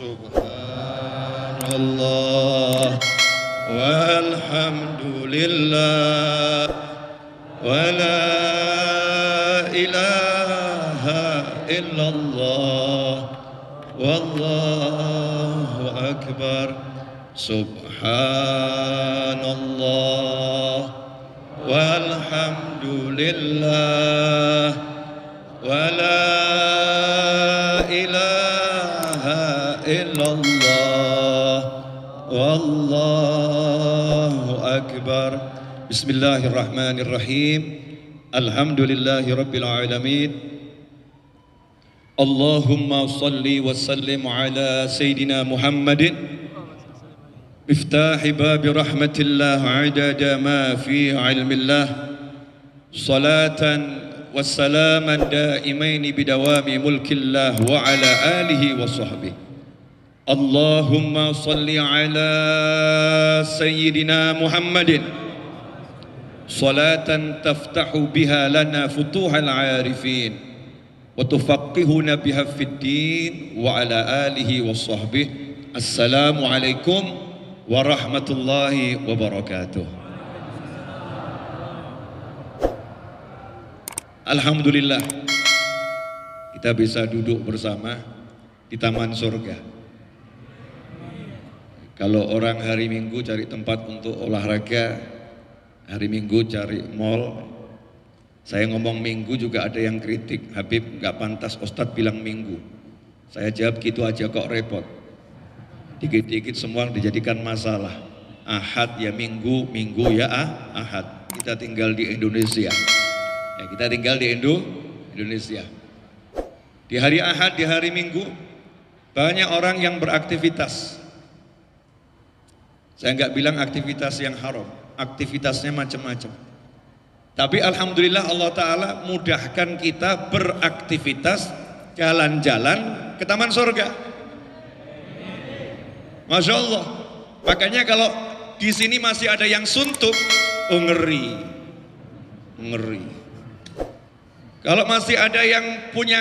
Subhanallah walhamdulillah wa la ilaha illallah wallahu akbar. Subhanallah walhamdulillah wa la ilaha illallah wallahu akbar. Bismillahirrahmanirrahim. Alhamdulillahi rabbil alamin. Allahumma salli wa sallim ala Sayyidina Muhammadin miftahi babi rahmatillah adada ma fi ilmillah salatan wassalaman daimaini bidawami mulkillah wa ala alihi wa sahbihi. Allahumma salli ala Sayyidina Muhammadin salatan taftahu biha lana futuhal arifin wa tufaqqihuna biha fid din wa ala alihi wa sahbihi. Assalamu alaikum warahmatullahi wabarakatuh. Alhamdulillah kita bisa duduk bersama di taman surga. Kalau orang hari Minggu cari tempat untuk olahraga, hari Minggu cari mall. Saya ngomong Minggu juga ada yang kritik, Habib gak pantas Ustadz bilang Minggu. Saya jawab gitu aja kok repot. Dikit-dikit semua dijadikan masalah. Ahad ya Minggu, Minggu ya Ahad. Kita tinggal di Indonesia. Ya, kita tinggal di Indonesia. Di hari Ahad, di hari Minggu, banyak orang yang beraktivitas. Saya nggak bilang aktivitas yang haram, aktivitasnya macam-macam. Tapi alhamdulillah Allah Ta'ala mudahkan kita beraktivitas, jalan-jalan ke taman surga. Masya Allah. Makanya kalau di sini masih ada yang suntuk, oh ngeri. Kalau masih ada yang punya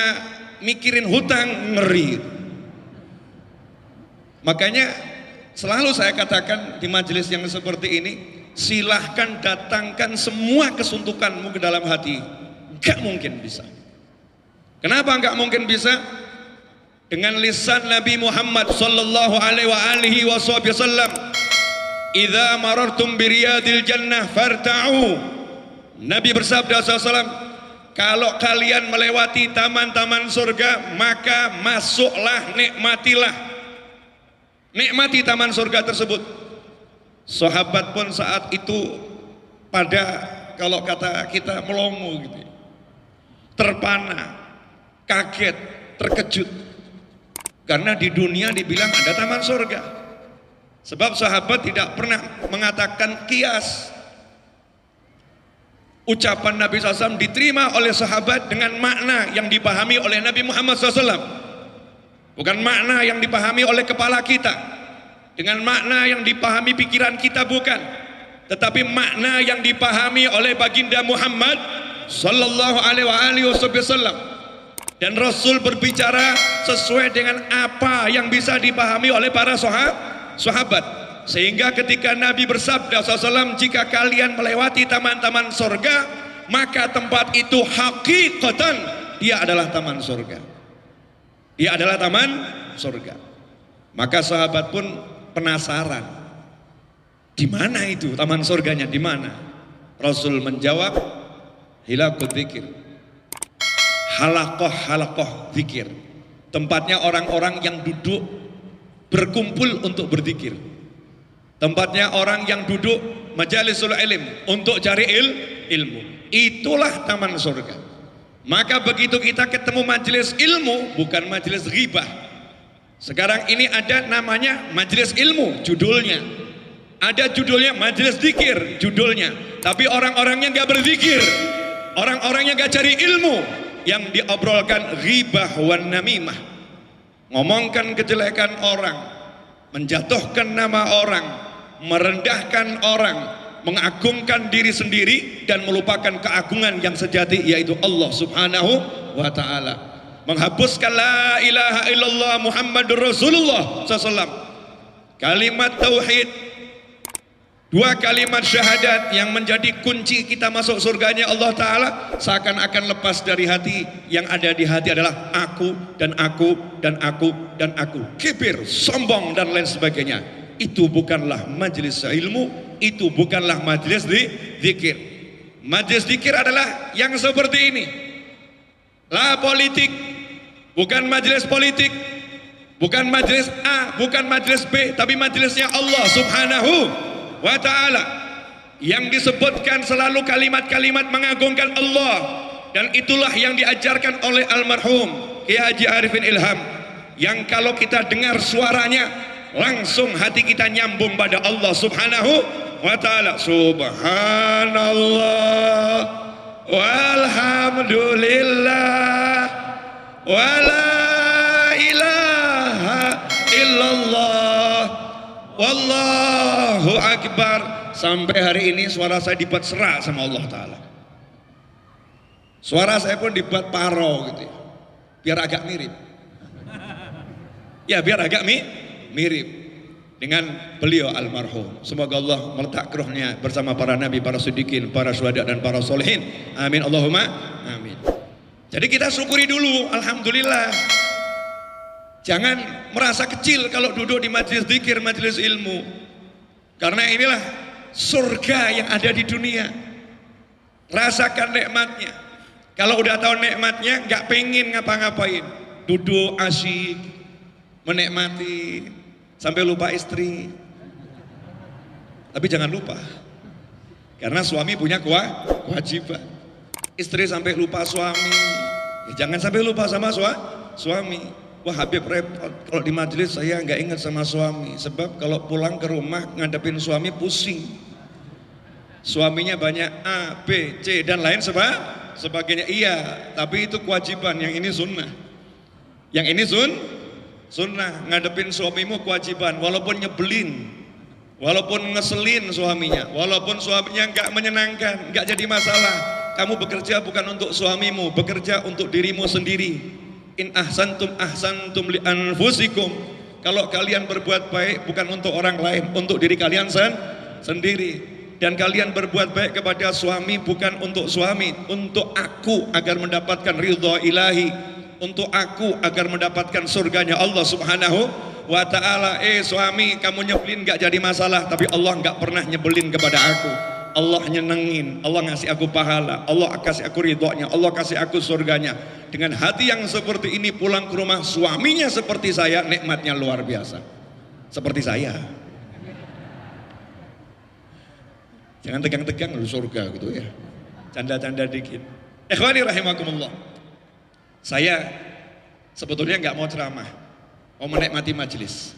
mikirin hutang, ngeri. Makanya selalu saya katakan di majelis yang seperti ini, silahkan datangkan semua kesuntukanmu ke dalam hati. Gak mungkin bisa. Kenapa gak mungkin bisa? Dengan lisan Nabi Muhammad sallallahu alaihi wasallam, "Idza marartum bi riyadil jannah farta'u." Nabi bersabda sallallahu, kalau kalian melewati taman-taman surga, maka masuklah, nikmatilah. Nikmati taman surga tersebut. Sahabat pun saat itu pada, kalau kata kita, melongo gitu. Terpana, kaget, terkejut. Karena di dunia dibilang ada taman surga. Sebab sahabat tidak pernah mengatakan kias. Ucapan Nabi SAW diterima oleh sahabat dengan makna yang dipahami oleh Nabi Muhammad SAW. Bukan makna yang dipahami oleh kepala kita. Dengan makna yang dipahami pikiran kita, bukan. Tetapi makna yang dipahami oleh baginda Muhammad sallallahu alaihi wasallam. Dan Rasul berbicara sesuai dengan apa yang bisa dipahami oleh para sahabat. Sehingga ketika Nabi bersabda SAW, jika kalian melewati taman-taman surga, maka tempat itu hakikatan dia adalah taman surga. Dia adalah taman surga. Maka sahabat pun penasaran, di mana itu taman surganya, di mana? Rasul menjawab, hilaqud dzikir. Halakoh zikir. Tempatnya orang-orang yang duduk berkumpul untuk berzikir. Tempatnya orang yang duduk majalisul ilm untuk cari ilmu. Itulah taman surga. Maka begitu kita ketemu majelis ilmu, bukan majelis ghibah. Sekarang ini ada namanya majelis ilmu, judulnya. Ada judulnya majelis zikir, judulnya. Tapi orang-orangnya gak berzikir. Orang-orangnya gak cari ilmu. Yang diobrolkan ghibah wan namimah, ngomongkan kejelekan orang, menjatuhkan nama orang, merendahkan orang, mengagungkan diri sendiri dan melupakan keagungan yang sejati, yaitu Allah Subhanahu wa ta'ala. menghapuskan la ilaha illallah Muhammadur Rasulullah SAW, kalimat tauhid, dua kalimat syahadat yang menjadi kunci kita masuk surganya Allah Ta'ala, seakan-akan lepas dari hati. Yang ada di hati adalah aku dan aku dan aku dan aku, kibir, sombong dan lain sebagainya. Itu bukanlah majelis ilmu, itu bukanlah majelis zikir. Majelis zikir adalah yang seperti ini. La politik, bukan majelis politik, bukan majelis A, bukan majelis B, tapi majelisnya Allah Subhanahu wa Ta'ala, yang disebutkan selalu kalimat-kalimat mengagungkan Allah. Dan itulah yang diajarkan oleh almarhum Kiai Haji Arifin Ilham, yang kalau kita dengar suaranya langsung hati kita nyambung pada Allah Subhanahu wa Ta'ala. Subhanallah walhamdulillah wala ilaha illallah wallahu akbar. Sampai hari ini suara saya dibuat serak sama Allah Ta'ala. Suara saya pun dibuat paro gitu ya, biar agak mirip. Ya biar agak mirip dengan beliau almarhum. Semoga Allah meletak rohnya bersama para nabi, para siddiqin, para syuhada dan para solehin. Amin Allahumma amin. Jadi kita syukuri dulu, alhamdulillah. Jangan merasa kecil kalau duduk di majelis zikir, majelis ilmu. Karena inilah surga yang ada di dunia. Rasakan nikmatnya. Kalau udah tahu nikmatnya, nggak pengen ngapa-ngapain. Duduk asyik, menikmati, sampai lupa istri. Tapi jangan lupa, karena suami punya kewajiban. Istri sampai lupa suami, ya jangan sampai lupa sama suami. Wah Habib repot, kalau di majelis saya nggak ingat sama suami. Sebab kalau pulang ke rumah ngadepin suami pusing. Suaminya banyak A, B, C dan lain sebagainya. Iya, tapi itu kewajiban, yang ini sunnah. Yang ini sunnah. Ngadepin suamimu kewajiban, walaupun nyebelin, walaupun ngeselin suaminya, walaupun suaminya nggak menyenangkan, nggak jadi masalah. Kamu bekerja bukan untuk suamimu, bekerja untuk dirimu sendiri. In ahsantum ahsantum li anfusikum. Kalau kalian berbuat baik bukan untuk orang lain, untuk diri kalian sendiri. Dan kalian berbuat baik kepada suami bukan untuk suami, untuk aku agar mendapatkan ridha ilahi, untuk aku agar mendapatkan surganya Allah Subhanahu wa Ta'ala. Suami, kamu nyebelin gak jadi masalah, tapi Allah gak pernah nyebelin kepada aku. Allah nyenengin, Allah ngasih aku pahala, Allah kasih aku ridhonya, Allah kasih aku surganya. Dengan hati yang seperti ini pulang ke rumah, suaminya seperti saya, nikmatnya luar biasa. Seperti saya. Jangan tegang-tegang lu surga gitu ya. Canda-canda dikit. Ikhwani rahimakumullah. Saya sebetulnya nggak mau ceramah, mau menikmati majelis.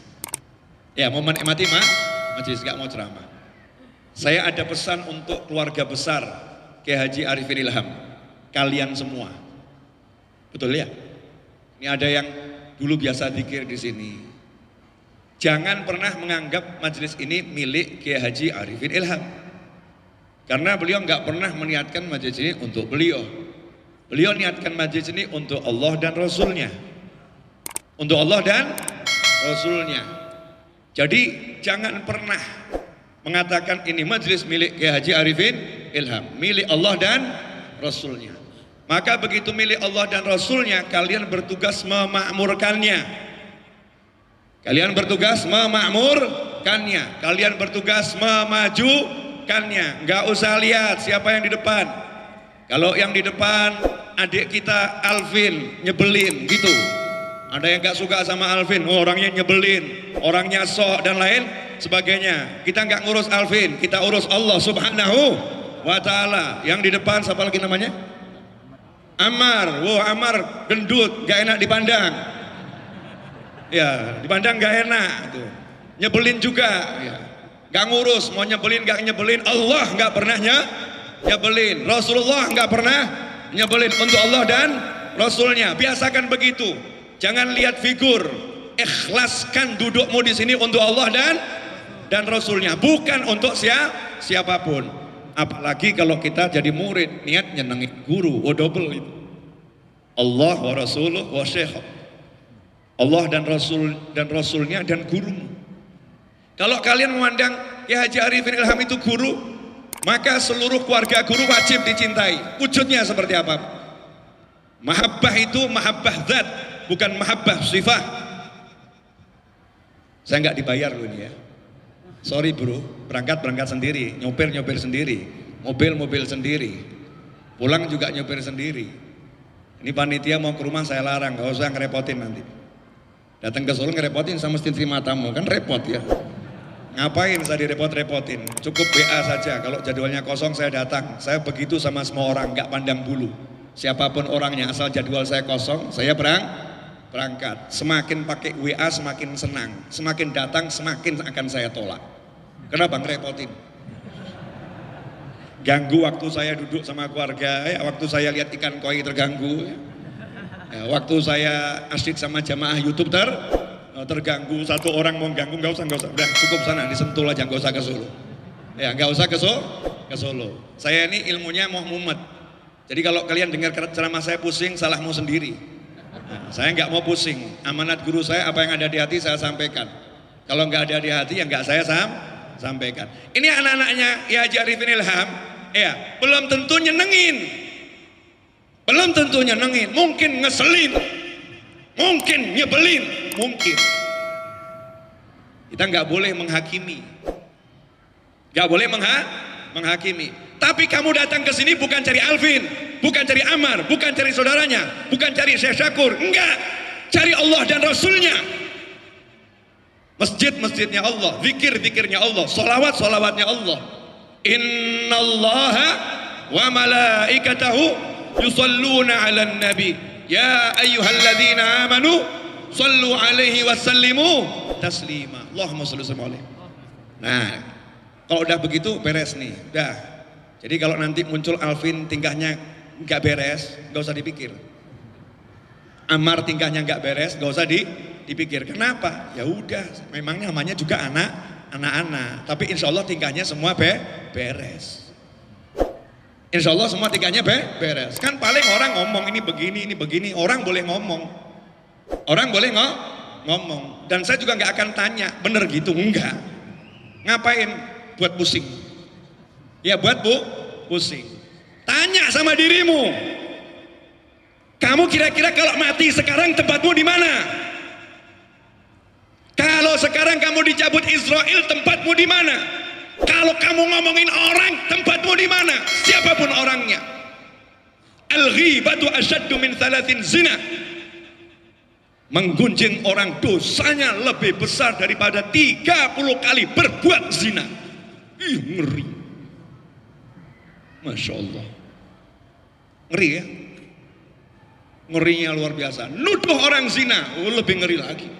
Ya, mau menikmati majelis, nggak mau ceramah. Saya ada pesan untuk keluarga besar Kiai Haji Arifin Ilham, kalian semua. Betul ya? Ini ada yang dulu biasa zikir di sini. Jangan pernah menganggap majelis ini milik Kiai Haji Arifin Ilham. Karena beliau nggak pernah meniatkan majelis ini untuk beliau. Beliau niatkan majelis ini untuk Allah dan Rasulnya. Untuk Allah dan Rasulnya. Jadi jangan pernah mengatakan ini majelis milik Kiai Haji Arifin Ilham, milik Allah dan Rasulnya. Maka begitu milik Allah dan Rasulnya, kalian bertugas memakmurkannya. Kalian bertugas memakmurkannya. Kalian bertugas memajukannya. Nggak usah lihat siapa yang di depan. Kalau yang di depan adik kita Alvin nyebelin gitu. Ada yang nggak suka sama Alvin, orangnya nyebelin, orangnya sok dan lain sebagainya. Kita nggak ngurus Alvin, kita urus Allah Subhanahu wa Ta'ala. Yang di depan siapa lagi namanya? Ammar. Wow, Ammar gendut, nggak enak dipandang. Ya, dipandang nggak enak tuh. Nyebelin juga ya. Nggak ngurus, mau nyebelin nggak nyebelin. Allah nggak pernah nyebelin, Rasulullah nggak pernah nyebelin. Untuk Allah dan Rasulnya, biasakan begitu. Jangan lihat figur, ikhlaskan dudukmu di sini untuk Allah dan Rasulnya, bukan untuk siapapun. Apalagi kalau kita jadi murid, niat nyenengin guru, double itu. Allah wa rasuluh wa syekh. Allah dan Rasulnya dan gurumu. Kalau kalian memandang Ki Haji Arifin Ilham itu guru, maka seluruh keluarga guru wajib dicintai. Wujudnya seperti apa? Mahabbah itu mahabbah zat, bukan mahabbah sifat. Saya nggak dibayar loh ini ya. Sorry bro, berangkat sendiri, nyopir sendiri, mobil sendiri, pulang juga nyopir sendiri. Ini panitia mau ke rumah saya larang, gak usah ngerepotin nanti. Datang ke Solo ngerepotin sama mesti terima tamu, kan repot ya. Ngapain saya direpot-repotin? Cukup WA saja, kalau jadwalnya kosong saya datang. Saya begitu sama semua orang, nggak pandang bulu. Siapapun orangnya, asal jadwal saya kosong, saya berangkat. Semakin pakai WA semakin senang, semakin datang semakin akan saya tolak. Kenapa ngerepotin? Ganggu waktu saya duduk sama keluarga, waktu saya lihat ikan koi terganggu, waktu saya asyik sama jamaah YouTube terganggu. Satu orang mau ganggu, nggak usah, udah cukup sana di Sentul aja, nggak usah ke Solo. Ya nggak usah ke Solo. Saya ini ilmunya mau mumet. Jadi kalau kalian dengar ceramah saya pusing, salahmu sendiri. Saya nggak mau pusing. Amanat guru saya, apa yang ada di hati saya sampaikan. Kalau nggak ada di hati, ya nggak saya sampaikan. Ini anak-anaknya Ki Haji Arifin Ilham, ya belum tentu nyenengin, mungkin ngeselin, mungkin nyebelin, mungkin. Kita nggak boleh menghakimi, nggak boleh menghakimi. Tapi kamu datang ke sini bukan cari Alvin, bukan cari Amar, bukan cari saudaranya, bukan cari Syekh Syakur, enggak, cari Allah dan Rasulnya. Masjidnya Allah, zikirnya Allah, solawatnya Allah. Innallaha wa malaikatahu yusalluna 'alan nabi ya ayyuhalladzina amanu sallu 'alaihi wasallimu taslima. Allahumma shalli alaihi. Nah, kalau udah begitu beres nih, dah. Jadi kalau nanti muncul Alvin tingkahnya nggak beres, nggak usah dipikir. Amar tingkahnya nggak beres, nggak usah dipikir. Kenapa? Ya udah, memang namanya juga anak-anak. Tapi insya Allah tingkahnya semua beres. Insya Allah semua tingkahnya beres. Kan paling orang ngomong ini begini. Orang boleh ngomong. Ngomong. Dan saya juga nggak akan tanya, bener gitu? Enggak. Ngapain? Buat pusing. Ya buat pusing. Tanya sama dirimu. Kamu kira-kira kalau mati sekarang tempatmu di mana? Kalau sekarang kamu dicabut Israel, tempatmu di mana? Kalau kamu ngomongin orang, tempatmu di mana? Siapapun orangnya. Al-ghibatu asyaddu min 3 zina. Menggunjing orang dosanya lebih besar daripada 30 kali berbuat zina. Ih, ngeri. Masya Allah. Ngeri ya. Ngerinya luar biasa. Nuduh orang zina, lebih ngeri lagi.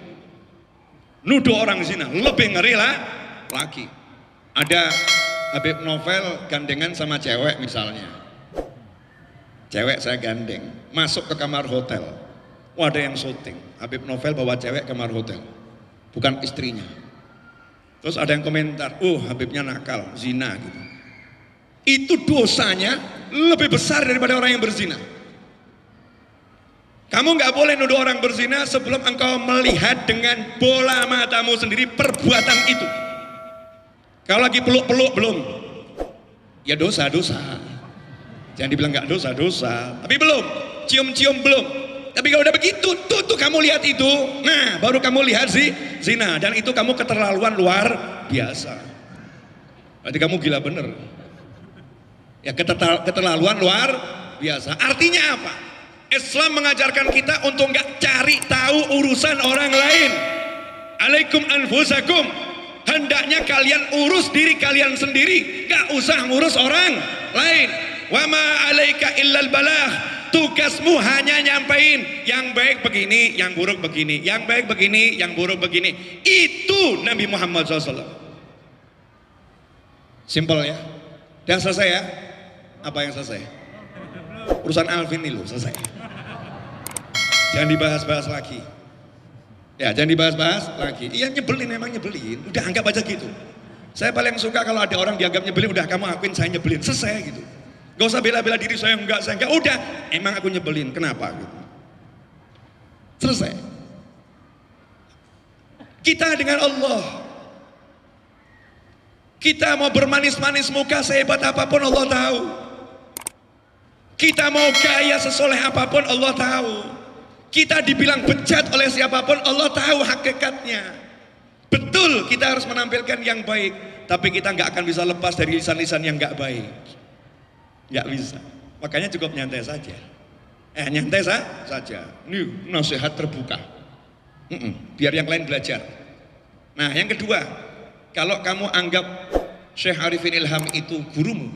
Nuduh orang zina, lebih ngeri lagi. Ada Habib Novel gandengan sama cewek misalnya. Cewek saya gandeng, masuk ke kamar hotel. Wah, ada yang syuting. Habib Novel bawa cewek ke kamar hotel, bukan istrinya. Terus ada yang komentar, Habibnya nakal, zina gitu. Itu dosanya lebih besar daripada orang yang berzina. Kamu nggak boleh nuduh orang berzina sebelum engkau melihat dengan bola matamu sendiri perbuatan itu. Kalau lagi peluk-peluk belum, ya dosa. Jangan dibilang nggak dosa. Tapi belum, cium-cium belum. Tapi kalau udah begitu, tuh kamu lihat itu, nah baru kamu lihat zina. Dan itu kamu keterlaluan luar biasa. Berarti kamu gila bener. Ya keterlaluan luar biasa. Artinya apa? Islam mengajarkan kita untuk nggak cari tahu urusan orang lain. Alaikum anfusakum. Hendaknya kalian urus diri kalian sendiri, nggak usah ngurus orang lain. Wa ma alaika illal balah. Tugasmu hanya nyampein yang baik begini, yang buruk begini, yang baik begini, yang buruk begini. Itu Nabi Muhammad SAW. Simpel ya. Dan selesai ya. Apa yang selesai? Urusan Alvin ini loh selesai. Jangan dibahas-bahas lagi. Ya jangan dibahas-bahas lagi. Iya nyebelin, memang nyebelin. Udah anggap aja gitu. Saya paling suka kalau ada orang dianggap nyebelin, udah kamu akuin saya nyebelin, selesai gitu. Gak usah bela-bela diri saya enggak. Udah, emang aku nyebelin, kenapa gitu. Selesai. Kita dengan Allah. Kita mau bermanis-manis muka sehebat apapun Allah tahu. Kita mau gaya sesoleh apapun Allah tahu. Kita dibilang bejat oleh siapapun Allah tahu hakikatnya. Betul kita harus menampilkan yang baik. Tapi kita nggak akan bisa lepas dari lisan-lisan yang nggak baik. Nggak bisa. Makanya cukup nyantai saja. Nyantai saja. Ini nasihat terbuka. Biar yang lain belajar. Nah yang kedua, kalau kamu anggap Syekh Arifin Ilham itu gurumu,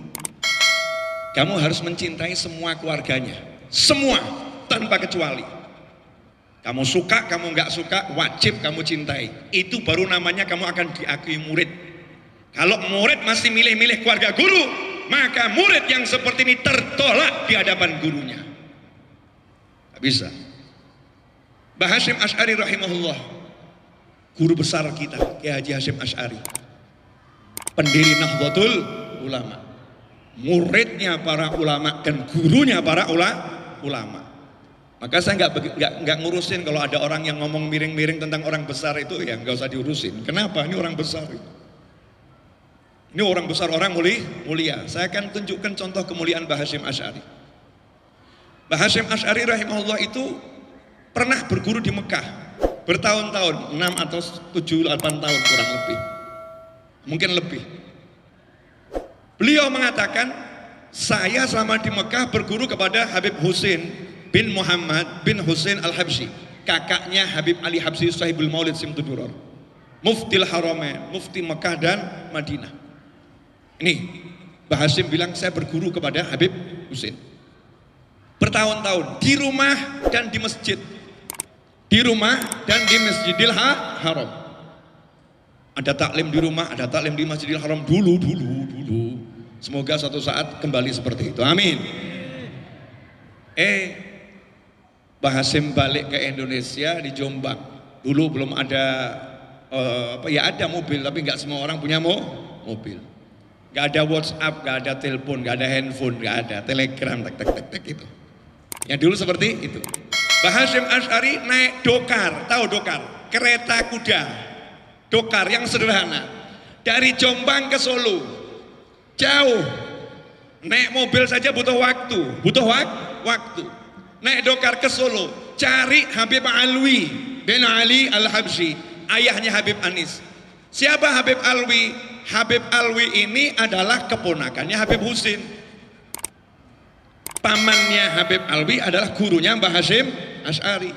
kamu harus mencintai semua keluarganya. Semua, tanpa kecuali. Kamu suka, kamu nggak suka, wajib kamu cintai. Itu baru namanya kamu akan diakui murid. Kalau murid masih milih-milih keluarga guru, maka murid yang seperti ini tertolak di hadapan gurunya. Gak bisa. Mbah Hasyim Asy'ari rahimahullah, guru besar kita, Kiai Haji Hasyim Asy'ari, pendiri Nahdlatul Ulama, muridnya para ulama dan gurunya para ulama. Maka saya nggak ngurusin kalau ada orang yang ngomong miring-miring tentang orang besar itu, ya nggak usah diurusin. Kenapa? Ini orang besar itu. Ini orang besar, orang mulia. Saya akan tunjukkan contoh kemuliaan Mbah Hasyim Asy'ari. Mbah Hasyim Asy'ari rahimahullah itu pernah berguru di Mekah bertahun-tahun, 6 atau 7-8 tahun kurang lebih, mungkin lebih. Beliau mengatakan, saya selama di Mekah berguru kepada Habib Husain bin Muhammad bin Husain Al-Habsyi, kakaknya Habib Ali Habsyi Sahibul Maulid Simtuduror, Muftil Haramain, Mufti Mekah dan Madinah. Ini Mbah Hasyim bilang, saya berguru kepada Habib Husain bertahun-tahun di rumah dan di masjid. Di rumah dan di Masjidil Haram. Ada taklim di rumah, ada taklim di Masjidil Haram dulu. Semoga suatu saat kembali seperti itu. Amin. Mbah Hasyim balik ke Indonesia di Jombang. Dulu belum ada ada mobil, tapi nggak semua orang punya mobil. Nggak ada WhatsApp, nggak ada telepon, nggak ada handphone, nggak ada telegram, tek itu. Ya dulu seperti itu. Mbah Hasyim Asy'ari naik dokar, tahu dokar? Kereta kuda, dokar yang sederhana. Dari Jombang ke Solo, jauh. Naik mobil saja butuh waktu. Naik dokar ke Solo, cari Habib Alwi bin Ali Al-Habsyi, ayahnya Habib Anis. Siapa Habib Alwi? Habib Alwi ini adalah keponakannya Habib Husain. Pamannya Habib Alwi adalah gurunya Mbah Hasyim Asy'ari.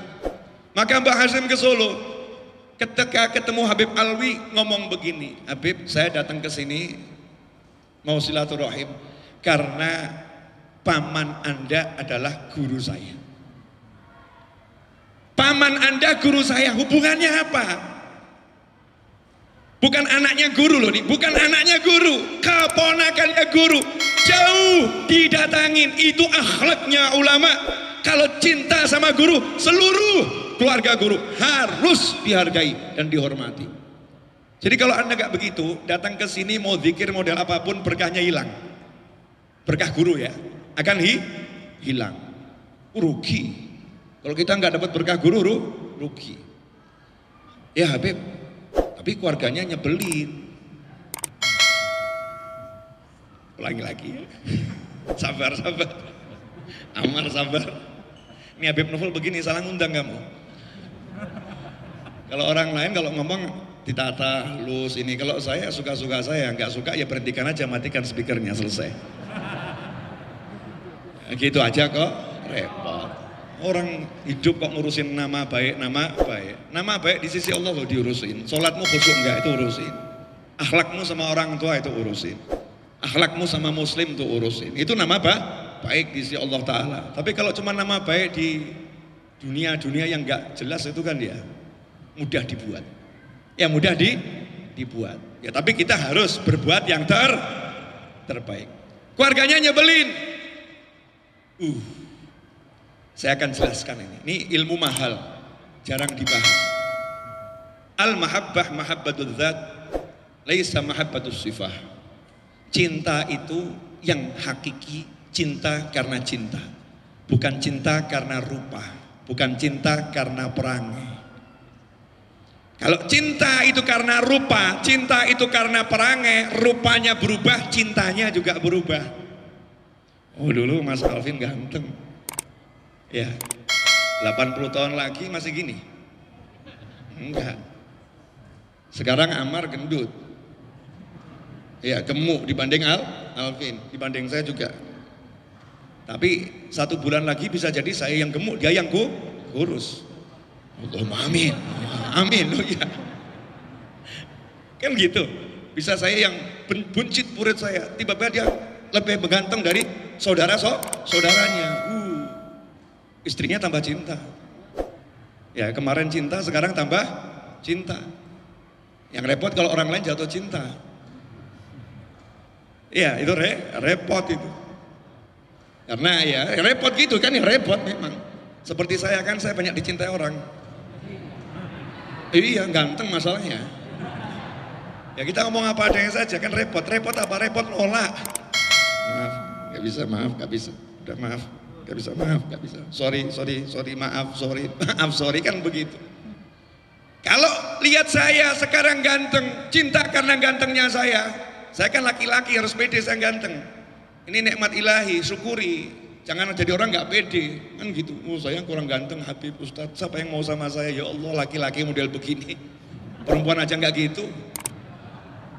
Maka Mbah Hasyim ke Solo, ketika ketemu Habib Alwi ngomong begini, Habib, saya datang ke sini mau silaturahim karena paman Anda adalah guru saya. Paman Anda guru saya, hubungannya apa? Bukan anaknya guru loh nih, bukan anaknya guru, keponakannya guru. Jauh didatangin, itu akhlaknya ulama. Kalau cinta sama guru, seluruh keluarga guru harus dihargai dan dihormati. Jadi kalau Anda gak begitu, datang ke sini mau zikir model apapun, berkahnya hilang. Berkah guru ya, akan hilang. Rugi. Kalau kita nggak dapat berkah guru, rugi. Ya Habib, tapi keluarganya nyebelin. Ulangi lagi ya. Sabar. Amar sabar. Ini Habib Novel begini, salah ngundang kamu. Kalau orang lain kalau ngomong ditata, halus ini. Kalau saya suka-suka saya, nggak suka ya berhentikan aja, matikan speakernya, selesai. Gitu aja kok, repot. Orang hidup kok ngurusin nama baik. Nama baik di sisi Allah loh diurusin. Sholatmu khusyuk enggak, itu urusin. Akhlakmu sama orang tua itu urusin. Akhlakmu sama muslim itu urusin. Itu nama baik di sisi Allah Ta'ala. Tapi kalau cuma nama baik di dunia yang enggak jelas itu kan ya mudah dibuat. Ya mudah dibuat. Ya tapi kita harus berbuat yang terbaik. Keluarganya nyebelin. Saya akan jelaskan ini. Ini ilmu mahal, jarang dibahas. Al-mahabbah mahabbatul dzat, laisa mahabbatus sifah. Cinta itu yang hakiki, cinta karena cinta. Bukan cinta karena rupa, bukan cinta karena perangai. Kalau cinta itu karena rupa, cinta itu karena perangai, rupanya berubah, cintanya juga berubah. Oh dulu Mas Alvin ganteng. Ya, 80 tahun lagi masih gini? Enggak. Sekarang Amar gendut. Ya, gemuk dibanding Alvin, dibanding saya juga. Tapi 1 bulan lagi bisa jadi saya yang gemuk, dia yang kurus. Allahumma amin. Amin loh ya. Kan gitu. Bisa saya yang buncit purit saya, tiba-tiba dia lebih ganteng dari saudaranya. Istrinya tambah cinta. Ya kemarin cinta, sekarang tambah cinta. Yang repot kalau orang lain jatuh cinta. Iya itu repot itu. Karena ya repot gitu kan, ya repot memang. Seperti saya kan, saya banyak dicintai orang. Iya ganteng masalahnya. Ya kita ngomong apa adanya saja kan repot. Repot apa? Repot nolak. Maaf, gak bisa, maaf, gak bisa. Udah maaf, gak bisa, maaf, gak bisa. Sorry, maaf, sorry kan begitu. Kalau lihat saya sekarang ganteng, cinta karena gantengnya saya. Saya kan laki-laki harus pede saya ganteng. Ini nikmat ilahi, syukuri. Jangan jadi orang nggak pede, kan gitu. Oh saya kurang ganteng, Habib Ustadz, siapa yang mau sama saya? Ya Allah, laki-laki model begini, perempuan aja nggak gitu.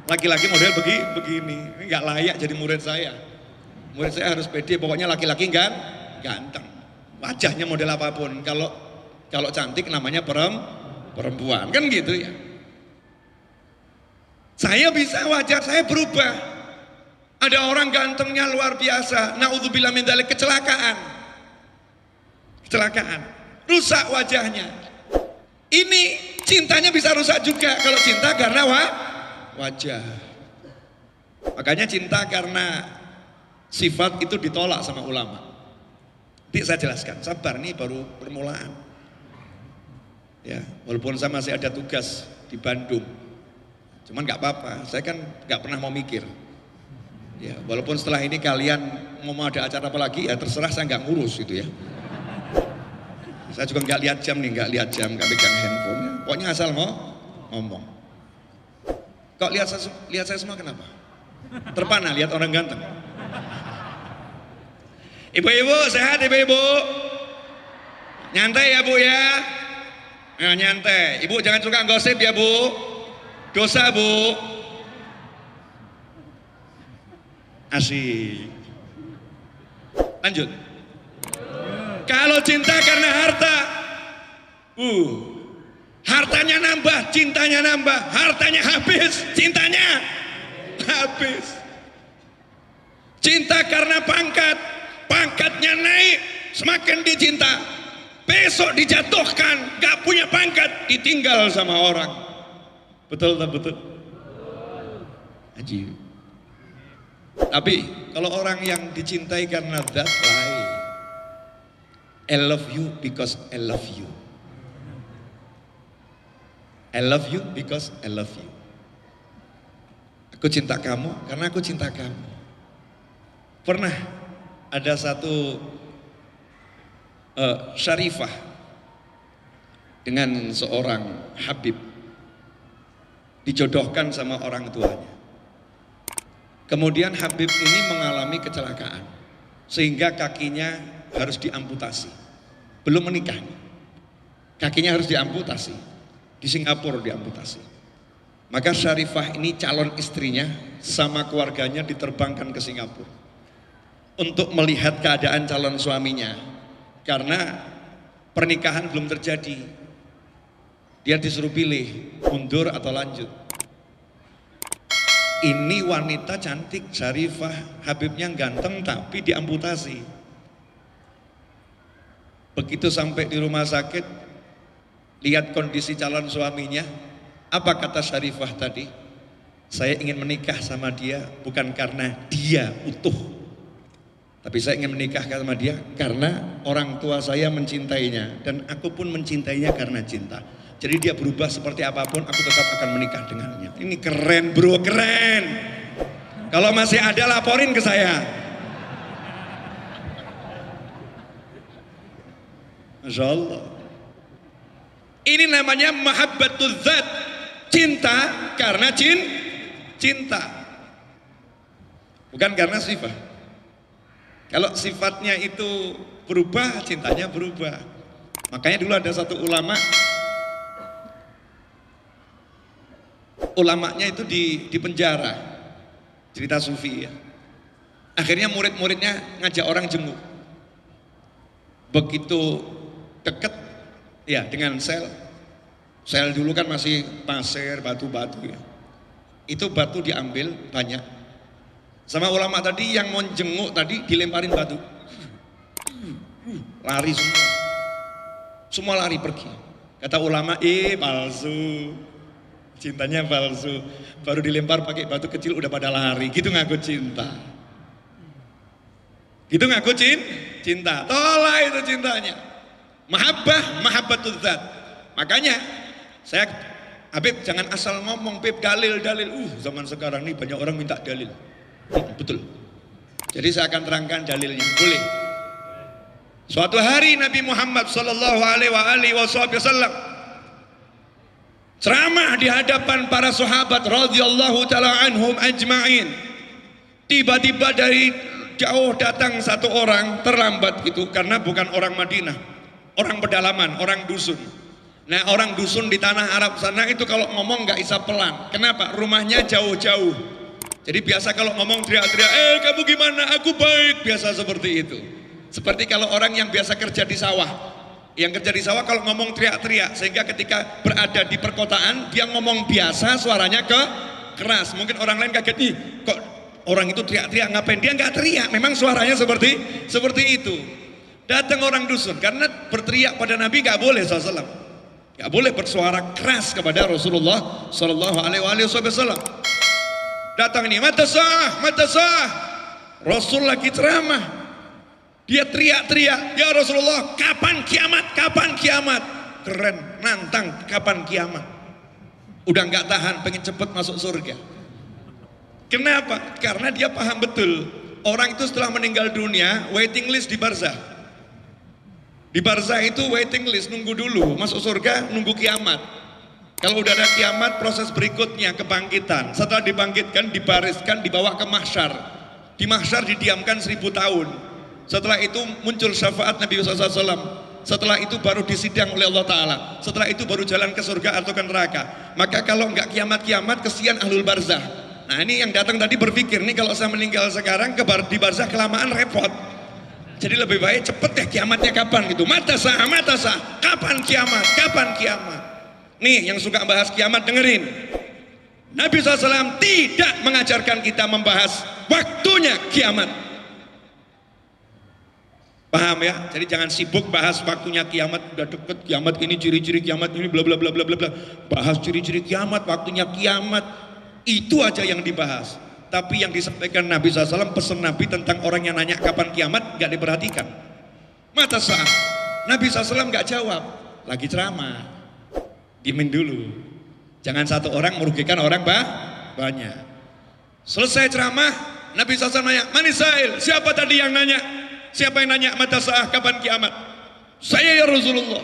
Laki-laki model begini, nggak layak jadi murid saya. Murid saya harus pede, pokoknya laki-laki ganteng. Wajahnya model apapun, kalau cantik namanya perempuan, kan gitu ya. Saya bisa, wajah saya berubah. Ada orang gantengnya luar biasa, naudzubillah min dzalik, kecelakaan, rusak wajahnya. Ini cintanya bisa rusak juga kalau cinta karena wajah. Makanya cinta karena sifat itu ditolak sama ulama. Nanti saya jelaskan, sabar nih baru permulaan. Ya, walaupun saya masih ada tugas di Bandung, cuman nggak apa-apa, saya kan nggak pernah mau mikir. Ya, walaupun setelah ini kalian mau ada acara apa lagi ya terserah, saya nggak ngurus itu ya. Saya juga nggak lihat jam nih, nggak pegang handphone. Pokoknya asal mau ngomong. Kok lihat saya semua kenapa? Terpana lihat orang ganteng. Ibu-ibu sehat ibu-ibu? Nyantai ya bu ya? Nah, nyantai. Ibu jangan suka gosip ya bu. Dosa bu. Asik. Lanjut. Kalau cinta karena harta, hartanya nambah, cintanya nambah, hartanya habis, cintanya habis. Cinta karena pangkat, pangkatnya naik, semakin dicinta. Besok dijatuhkan, gak punya pangkat, ditinggal sama orang. Betul tak betul? Ajib. Tapi kalau orang yang dicintai karena that lain. I love you because I love you. I love you because I love you. Aku cinta kamu karena aku cinta kamu. Pernah ada satu syarifah dengan seorang Habib dijodohkan sama orang tuanya. Kemudian Habib ini mengalami kecelakaan sehingga kakinya harus diamputasi. Belum menikah, kakinya harus diamputasi. Di Singapura diamputasi. Maka Syarifah ini calon istrinya sama keluarganya diterbangkan ke Singapura untuk melihat keadaan calon suaminya, karena pernikahan belum terjadi. Dia disuruh pilih mundur atau lanjut. Ini wanita cantik, Syarifah, Habibnya ganteng tapi diamputasi. Begitu sampai di rumah sakit, lihat kondisi calon suaminya, apa kata Syarifah tadi? Saya ingin menikah sama dia bukan karena dia utuh, tapi saya ingin menikah sama dia karena orang tua saya mencintainya dan aku pun mencintainya karena cinta. Jadi dia berubah seperti apapun, aku tetap akan menikah dengannya. Ini keren bro, keren. Kalau masih ada laporin ke saya. Masya Allah. Ini namanya mahabbatul zat, cinta karena cinta, bukan karena sifat. Kalau sifatnya itu berubah, cintanya berubah. Makanya dulu ada satu ulamanya itu di penjara, cerita sufi ya. Akhirnya murid-muridnya ngajak orang jenguk. Begitu deket ya dengan sel dulu kan masih pasir, batu-batu ya. Itu batu diambil banyak. Sama ulama tadi yang mau jenguk tadi dilemparin batu. Lari semua. Semua lari pergi. Kata ulama, palsu. Cintanya palsu. Baru dilempar pakai batu kecil udah pada lari. Gitu ngaku cinta. Gitu ngaku cinta. Tolak itu cintanya. Mahabbatul zat. Makanya saya, Habib jangan asal ngomong, Habib dalil. Zaman sekarang nih banyak orang minta dalil. Betul. Jadi saya akan terangkan dalilnya. Boleh. Suatu hari Nabi Muhammad sallallahu alaihi wasallam ceramah di hadapan para sahabat radhiyallahu taala anhum ajma'in. Tiba-tiba dari jauh datang satu orang, terlambat gitu karena bukan orang Madinah, orang pedalaman, orang dusun. Nah, orang dusun di tanah Arab sana itu kalau ngomong nggak bisa pelan. Kenapa? Rumahnya jauh-jauh. Jadi biasa kalau ngomong teriak-teriak, kamu gimana? Aku baik. Biasa seperti itu. Seperti kalau orang yang biasa kerja di sawah. Yang kerja di sawah kalau ngomong teriak-teriak, sehingga ketika berada di perkotaan dia ngomong biasa, suaranya keras. Mungkin orang lain kaget, nih kok orang itu teriak-teriak, ngapain? Dia nggak teriak, memang suaranya seperti itu. Datang orang dusun, karena berteriak pada Nabi nggak boleh SAW. Nggak boleh bersuara keras kepada Rasulullah Sallallahu Alaihi Wasallam. Datang ini, mata sah. Rasul lagi ceramah, dia teriak-teriak, ya Rasulullah, kapan kiamat? Keren, nantang kapan kiamat. Udah nggak tahan, pengen cepet masuk surga. Kenapa? Karena dia paham betul, orang itu setelah meninggal dunia waiting list di barzah. Di barzah itu waiting list, nunggu dulu, masuk surga nunggu kiamat. Kalau udah ada kiamat, proses berikutnya kebangkitan. Setelah dibangkitkan, dibariskan, dibawa ke mahsyar. Di mahsyar didiamkan 1000 tahun. Setelah itu muncul syafaat Nabi SAW. Setelah itu baru disidang oleh Allah Ta'ala. Setelah itu baru jalan ke surga atau ke neraka. Maka kalau nggak kiamat-kiamat, kesian ahlul barzah. Nah, ini yang datang tadi berpikir, nih kalau saya meninggal sekarang di barzah kelamaan repot. Jadi lebih baik cepet ya, kiamatnya kapan gitu. Mata sah, kapan kiamat. Nih yang suka bahas kiamat dengerin. Nabi SAW tidak mengajarkan kita membahas waktunya kiamat. Paham ya? Jadi jangan sibuk bahas waktunya kiamat, udah deket kiamat ini, ciri-ciri kiamat ini, bla bla bla bla bla. Bahas ciri-ciri kiamat, waktunya kiamat, itu aja yang dibahas. Tapi yang disampaikan Nabi SAW, pesan Nabi tentang orang yang nanya kapan kiamat gak diperhatikan. Mata sah, Nabi SAW gak jawab, lagi ceramah, diemin dulu. Jangan satu orang merugikan orang banyak. Selesai ceramah, Nabi SAW nanya, Manisail, siapa tadi yang nanya? Siapa yang nanya mata sah kapan kiamat? Saya ya Rasulullah.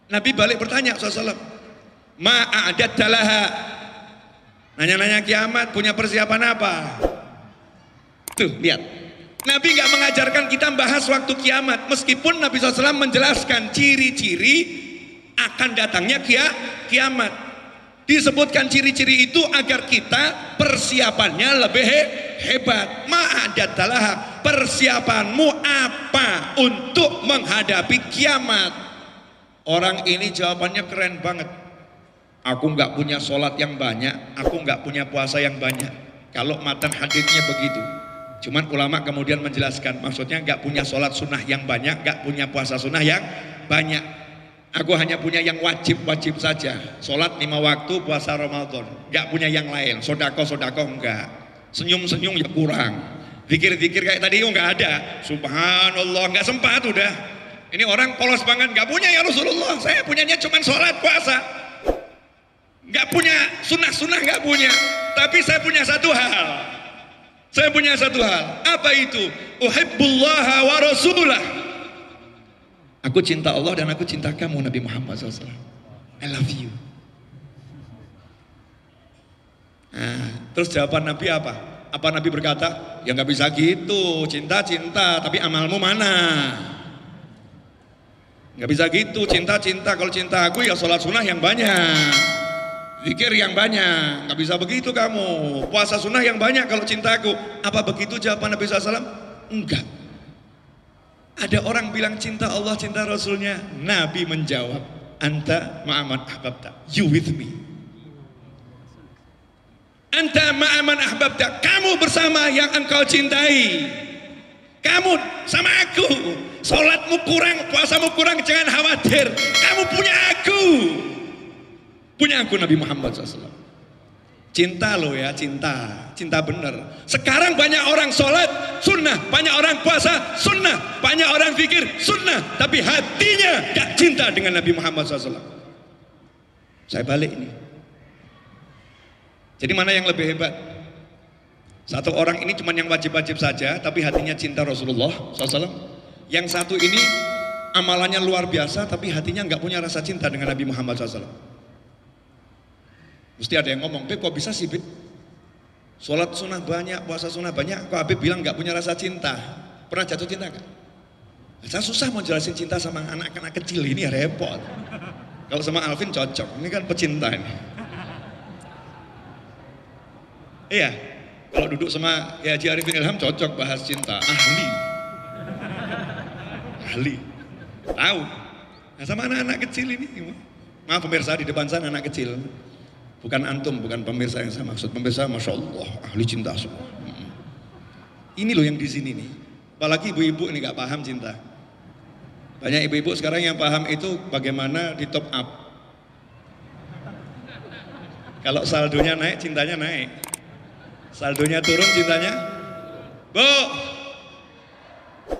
Nabi balik bertanya SAW, ma'adat dalaha. Nanya-nanya kiamat, punya persiapan apa? Tuh, lihat. Nabi gak mengajarkan kita bahas waktu kiamat. Meskipun Nabi SAW menjelaskan ciri-ciri akan datangnya kiamat. Disebutkan ciri-ciri itu agar kita persiapannya lebih hebat. Ma'adatalah, persiapanmu apa untuk menghadapi kiamat? Orang ini jawabannya keren banget. Aku nggak punya sholat yang banyak, aku nggak punya puasa yang banyak. Kalau matan haditsnya begitu. Cuman ulama kemudian menjelaskan, maksudnya nggak punya sholat sunnah yang banyak, nggak punya puasa sunnah yang banyak. Aku hanya punya yang wajib saja. Sholat 5 waktu, puasa Ramadan. Nggak punya yang lain. Sodako enggak. Senyum ya kurang. Zikir kayak tadi nggak ada. Subhanallah, nggak sempat udah. Ini orang polos banget, nggak punya ya Rasulullah. Saya punyanya cuma sholat, puasa. Nggak punya sunnah nggak punya, tapi saya punya satu hal. Apa itu? Uhibbullaha wa rasulah. Aku cinta Allah dan aku cinta kamu Nabi Muhammad SAW. I love you. Nah, terus jawaban Nabi apa? Apa Nabi berkata? Ya nggak bisa gitu, cinta-cinta tapi amalmu mana? Nggak bisa gitu, cinta-cinta. Kalau cinta aku ya sholat sunnah yang banyak, zikir yang banyak. Nggak bisa begitu kamu. Puasa sunnah yang banyak kalau cinta aku. Apa begitu jawaban Nabi SAW? Enggak. Ada orang bilang cinta Allah, cinta Rasulnya. Nabi menjawab, anta ma'aman ahbabta, you with me. Anta ma'aman ahbabta, kamu bersama yang engkau cintai. Kamu sama aku. Salatmu kurang, puasamu kurang, jangan khawatir. Kamu punya aku. Punya aku Nabi Muhammad SAW. Cinta loh ya, cinta bener. Sekarang banyak orang sholat sunnah, banyak orang puasa sunnah, banyak orang zikir sunnah, tapi hatinya gak cinta dengan Nabi Muhammad SAW. Saya balik ini. Jadi mana yang lebih hebat? Satu orang ini cuma yang wajib-wajib saja, tapi hatinya cinta Rasulullah SAW. Yang satu ini amalannya luar biasa, tapi hatinya gak punya rasa cinta dengan Nabi Muhammad SAW. Mesti ada yang ngomong, Beb kok bisa sih Beb? Sholat sunnah banyak, puasa sunnah banyak, kok Habib bilang gak punya rasa cinta? Pernah jatuh cinta gak? Saya susah mau jelasin cinta sama anak-anak kecil, ini ya repot. Kalau sama Alvin cocok, ini kan pecinta ini. Iya, kalau duduk sama Haji Arifin Ilham cocok bahas cinta, ahli, tahu. Nah, sama anak-anak kecil ini, maaf pemirsa di depan sana anak kecil. Bukan antum, bukan pemirsa yang saya maksud. Pemirsa, masya Allah, ahli cinta semua. Ini loh yang di sini nih. Apalagi ibu-ibu ini gak paham cinta. Banyak ibu-ibu sekarang yang paham itu bagaimana di top up. Kalau saldonya naik, cintanya naik. Saldonya turun, cintanya. Bu,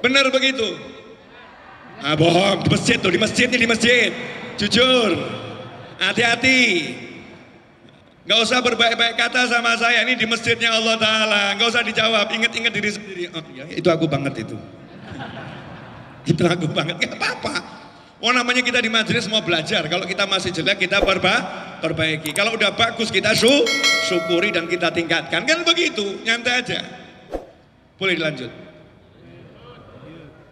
benar begitu? Ah bohong, di masjid tuh, di masjid nih, di masjid. Jujur, hati-hati. Gak usah berbaik-baik kata sama saya, ini di masjidnya Allah Ta'ala. Gak usah dijawab, ingat-ingat diri sendiri. Oh ya, itu aku banget itu. Itu aku banget, gak apa-apa. Oh namanya kita di majelis mau belajar. Kalau kita masih jelek kita perbaiki. Kalau udah bagus kita syukuri dan kita tingkatkan. Kan begitu, nyantai aja. Boleh dilanjut.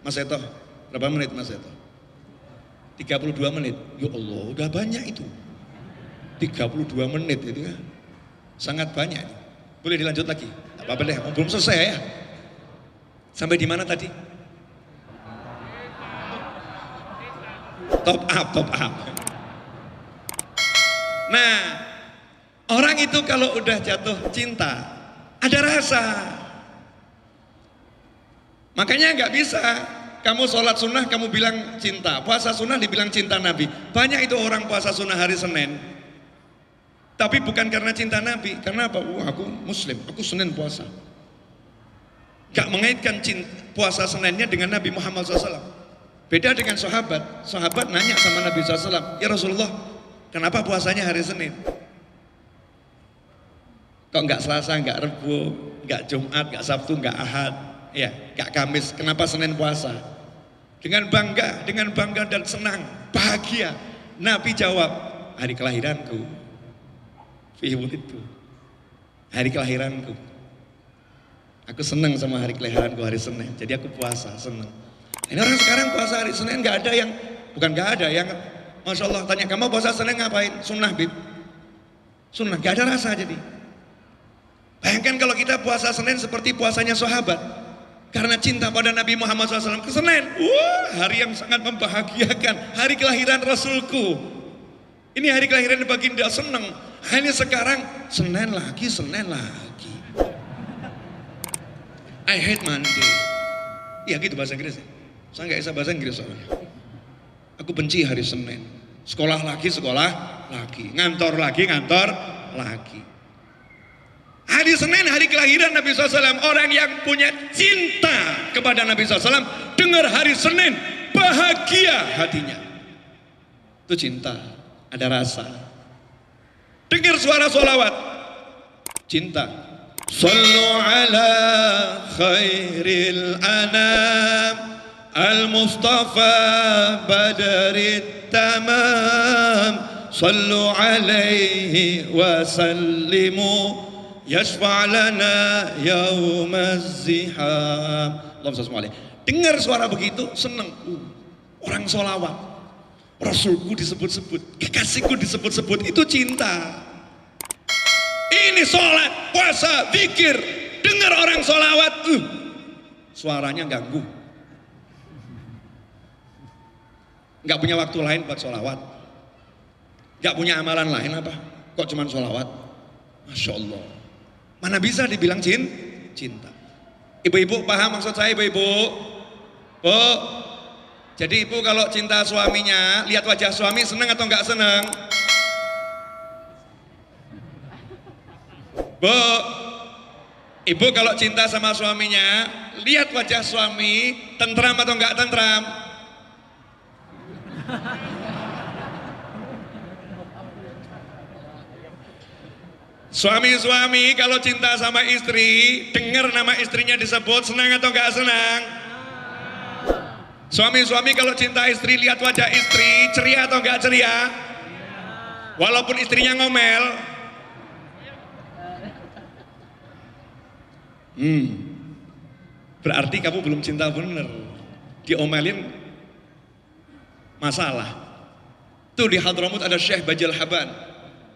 Mas Eto, berapa menit Mas Eto? 32 menit. Ya Allah, udah banyak itu. 32 menit itu ya. Sangat banyak. Boleh dilanjut lagi? Tak apa-apa deh, belum selesai ya. Sampai di mana tadi? Top up. Nah, orang itu kalau udah jatuh cinta, ada rasa. Makanya nggak bisa kamu sholat sunnah kamu bilang cinta, puasa sunnah dibilang cinta Nabi. Banyak itu orang puasa sunnah hari Senin. Tapi bukan karena cinta Nabi, karena apa? Aku Muslim, aku Senin puasa. Gak mengaitkan puasa Seninnya dengan Nabi Muhammad SAW. Beda dengan sahabat. Sahabat nanya sama Nabi SAW, ya Rasulullah, kenapa puasanya hari Senin? Kok gak Selasa, gak Rebu, gak Jumat, gak Sabtu, gak Ahad, ya, gak Kamis? Kenapa Senin puasa? Dengan bangga dan senang, bahagia. Nabi jawab, hari kelahiranku. Itu hari kelahiranku. Aku senang sama hari kelahiranku hari Senin. Jadi aku puasa senang. Ini orang sekarang puasa hari Senin nggak ada yang, bukan nggak ada yang, masya Allah tanya kamu puasa Senin ngapain? Sunnah Bib. Sunnah nggak ada rasa jadi. Bayangkan kalau kita puasa Senin seperti puasanya sahabat. Karena cinta pada Nabi Muhammad SAW ke Senin. Hari yang sangat membahagiakan. Hari kelahiran Rasulku. Ini hari kelahiran baginda, senang. Hanya sekarang Senin lagi. I hate Monday. Iya gitu bahasa Inggris. Saya nggak bisa bahasa Inggris soalnya. Aku benci hari Senin. Sekolah lagi. Ngantor lagi. Hari Senin, hari kelahiran Nabi SAW. Orang yang punya cinta kepada Nabi SAW, dengar hari Senin, bahagia hatinya. Itu cinta, ada rasa. Dengar suara sholawat, cinta. Sallu ala khairil anam Al-Mustafa Badrit Tamam Sallu alaihi wa sallimu Yashfa' lana yawmaz ziham. Allahumma. Dengar suara begitu senang. Orang sholawat, Rasulku disebut-sebut, kekasihku disebut-sebut, itu cinta. Ini sholat, puasa, zikir. Dengar orang sholawat, suaranya ganggu. Gak punya waktu lain buat sholawat, gak punya amalan lain apa? Kok cuman sholawat? Masya Allah. Mana bisa dibilang cinta? Ibu-ibu paham maksud saya ibu-ibu? Bu, jadi ibu kalau cinta suaminya, lihat wajah suami senang atau enggak senang? Bu, ibu kalau cinta sama suaminya, lihat wajah suami, tentram atau enggak tentram? Suami-suami kalau cinta sama istri, dengar nama istrinya disebut, senang atau enggak senang? Suami-suami kalau cinta istri, lihat wajah istri, ceria atau enggak ceria? Walaupun istrinya ngomel. Berarti kamu belum cinta bener. Diomelin masalah. Tuh di Hadramut ada Syekh Bajal Haban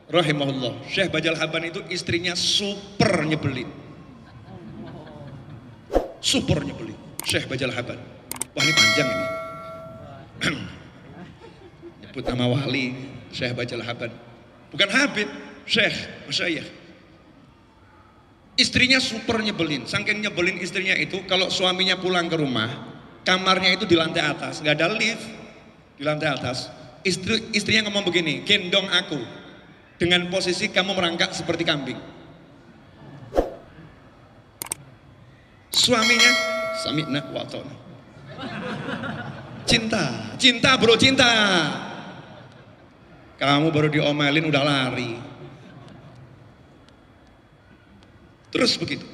rahimahullah. Syekh Bajal Haban itu istrinya super nyebelin. Super nyebelin. Syekh Bajal Haban. Wah ini panjang ini. Nyebut nama wali Syekh Bajal Haban. Bukan Habib, Syekh, Masyayikh. Istrinya super nyebelin. Saking nyebelin istrinya itu, kalau suaminya pulang ke rumah, kamarnya itu di lantai atas, nggak ada lift di lantai atas. Istrinya ngomong begini, gendong aku dengan posisi kamu merangkak seperti kambing. Suaminya sami'na wa ata'na. Cinta bro, cinta. Kamu baru diomelin udah lari. Terus begitu.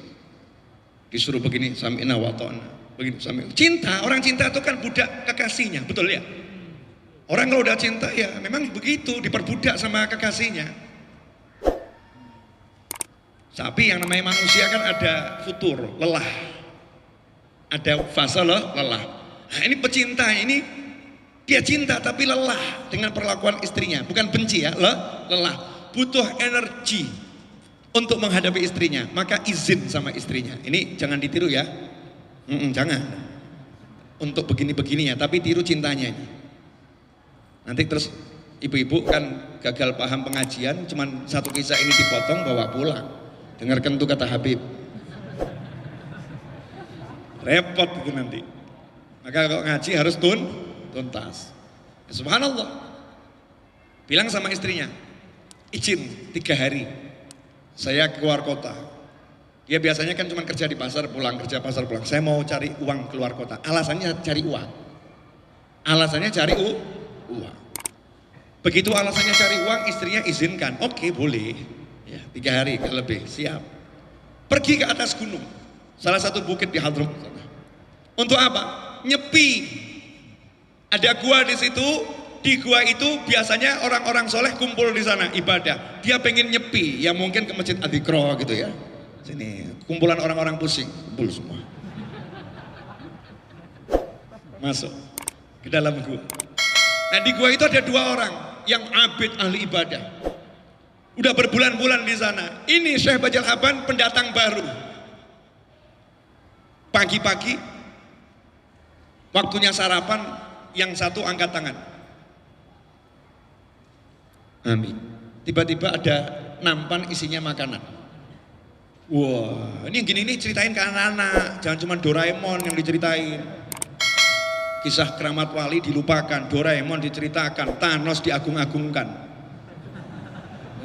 Disuruh begini, sami'na wa ata'na. Begini, sami'na. Cinta, orang cinta itu kan budak kekasihnya, betul ya? Orang kalau udah cinta ya memang begitu, diperbudak sama kekasihnya. Tapi yang namanya manusia kan ada futur, lelah. Ada fase lelah. Nah ini pecinta ini, dia cinta tapi lelah dengan perlakuan istrinya. Bukan benci ya, lelah. Butuh energi untuk menghadapi istrinya. Maka izin sama istrinya. Ini jangan ditiru ya. Jangan. Untuk begini-begininya, tapi tiru cintanya ini. Nanti terus ibu-ibu kan gagal paham pengajian, cuman satu kisah ini dipotong bawa pulang. Dengarkan tuh kata Habib. Repot itu nanti. Maka kalau ngaji harus tuntas. Ya, subhanallah. Bilang sama istrinya, izin 3 hari. Saya keluar kota. Dia biasanya kan cuma kerja di pasar pulang, kerja pasar pulang. Saya mau cari uang keluar kota. Alasannya cari uang. Alasannya cari uang. Begitu alasannya cari uang, istrinya izinkan. Oke, boleh. Ya, 3 hari gak lebih, siap. Pergi ke atas gunung, salah satu bukit di Hadramut. Untuk apa? Nyepi. Ada gua di situ. Di gua itu biasanya orang-orang soleh kumpul di sana ibadah. Dia pengen nyepi, ya mungkin ke masjid Adzikra gitu ya. Sini kumpulan orang-orang pusing, kumpul semua. Masuk ke dalam gua. Nah di gua itu ada 2 orang yang abid ahli ibadah. Udah berbulan-bulan di sana. Ini Syekh Bajal Haban pendatang baru. Pagi-pagi waktunya sarapan, yang satu angkat tangan. Amin. Tiba-tiba ada nampan isinya makanan. Wah, ini gini nih ceritain ke anak-anak. Jangan cuma Doraemon yang diceritain. Kisah keramat wali dilupakan, Doraemon diceritakan, Thanos diagung-agungkan.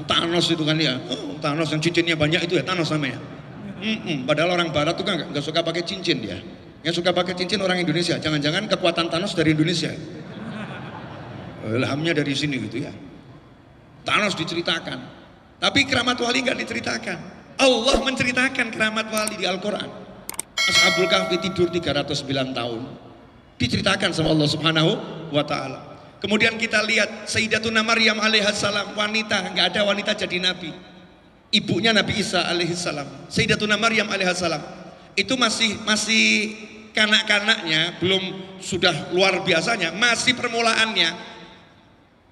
Thanos itu kan ya, Thanos yang cincinnya banyak itu ya Thanos namanya. Padahal orang barat tuh kan gak suka pakai cincin dia. Yang suka pakai cincin orang Indonesia. Jangan-jangan kekuatan Thanos dari Indonesia. Ilhamnya dari sini gitu ya. Thanos diceritakan. Tapi keramat wali gak diceritakan. Allah menceritakan keramat wali di Al-Quran. Ashabul Kahfi tidur 309 tahun. Diceritakan sama Allah Subhanahu wa taala. Kemudian kita lihat Sayyidatuna Maryam alaihissalam, wanita, nggak ada wanita jadi nabi. Ibunya Nabi Isa alaihissalam, Sayyidatuna Maryam alaihissalam, itu masih kanak-kanaknya, belum sudah luar biasanya, masih permulaannya.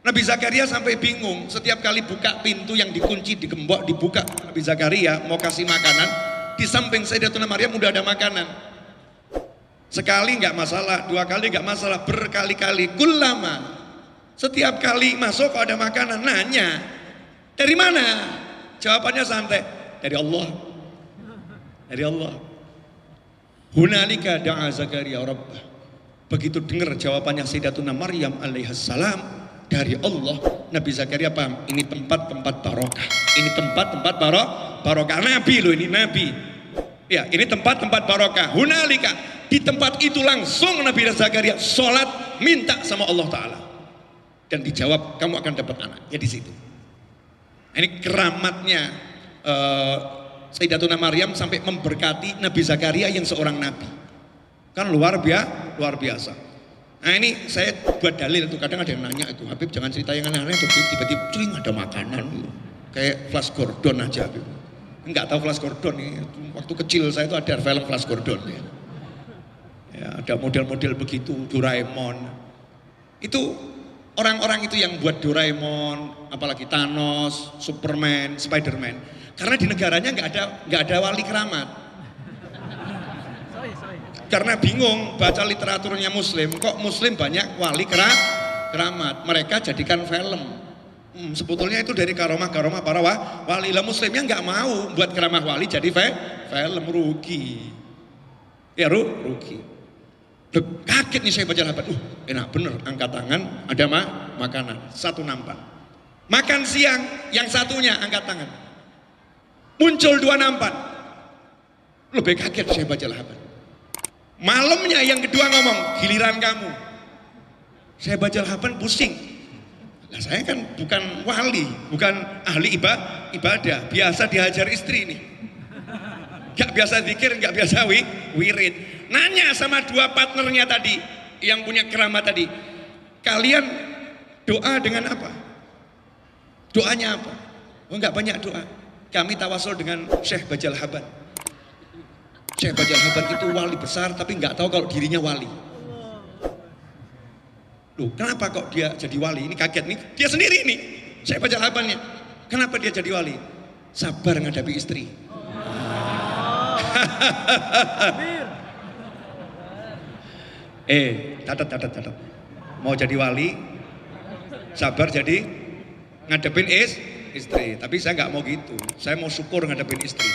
Nabi Zakaria sampai bingung, setiap kali buka pintu yang dikunci, digembok, dibuka, Nabi Zakaria mau kasih makanan, di samping Sayyidatuna Maryam udah ada makanan. Sekali nggak masalah, dua kali nggak masalah, berkali-kali, kullama. Setiap kali masuk ada makanan, nanya, dari mana? Jawabannya santai, dari Allah. Dari Allah. Hunalika da'a Zakaria rabbah. Begitu dengar jawabannya Sayyidatuna Maryam alaihissalam dari Allah, Nabi Zakaria paham, ini tempat-tempat barokah. Ini tempat-tempat barokah. Nabi loh, ini nabi. Ya, ini tempat-tempat barokah. Hunalika, di tempat itu langsung Nabi Zakaria sholat minta sama Allah Ta'ala. Dan dijawab, kamu akan dapat anak. Ya di situ. Ini keramatnya Sayyidatuna Maryam sampai memberkati Nabi Zakaria yang seorang nabi. Kan luar biasa. Nah ini saya buat dalil tuh, kadang ada yang nanya itu, Habib jangan cerita yang aneh-aneh, tiba-tiba cuing ada makanan. Kayak Flash Gordon aja. Habib. Enggak tahu Flash Gordon nih. Waktu kecil saya itu ada film Flash Gordon ya. Ya, ada model-model begitu, Doraemon. Itu orang-orang itu yang buat Doraemon, apalagi Thanos, Superman, Spiderman. Karena di negaranya nggak ada wali keramat. Karena bingung baca literaturnya Muslim, kok Muslim banyak wali keramat. Mereka jadikan film. Sebetulnya itu dari karomah-karomah para wali. Lah Muslimnya nggak mau buat keramah wali jadi film, rugi. Ya rugi. Kaget nih saya baca lapan, enak bener, angkat tangan, ada makanan, satu nampan. Makan siang, yang satunya angkat tangan. Muncul dua nampan. Lebih kaget saya baca lapan. Malamnya yang kedua ngomong, giliran kamu. Saya baca lapan pusing. Nah saya kan bukan wali, bukan ahli ibadah, biasa dihajar istri nih. Gak biasa zikir, gak biasa wirid. Nanya sama dua partnernya tadi, yang punya keramat tadi, kalian doa dengan apa? Doanya apa? Oh enggak banyak doa. Kami tawasul dengan Syekh Bajal Haban. Syekh Bajal Haban itu wali besar tapi enggak tahu kalau dirinya wali. Loh, kenapa kok dia jadi wali? Ini kaget nih. Dia sendiri nih, Syekh Bajal Habannya. Kenapa dia jadi wali? Sabar menghadapi istri. Catat. Mau jadi wali, sabar jadi ngadepin istri. Tapi saya nggak mau gitu. Saya mau syukur ngadepin istri.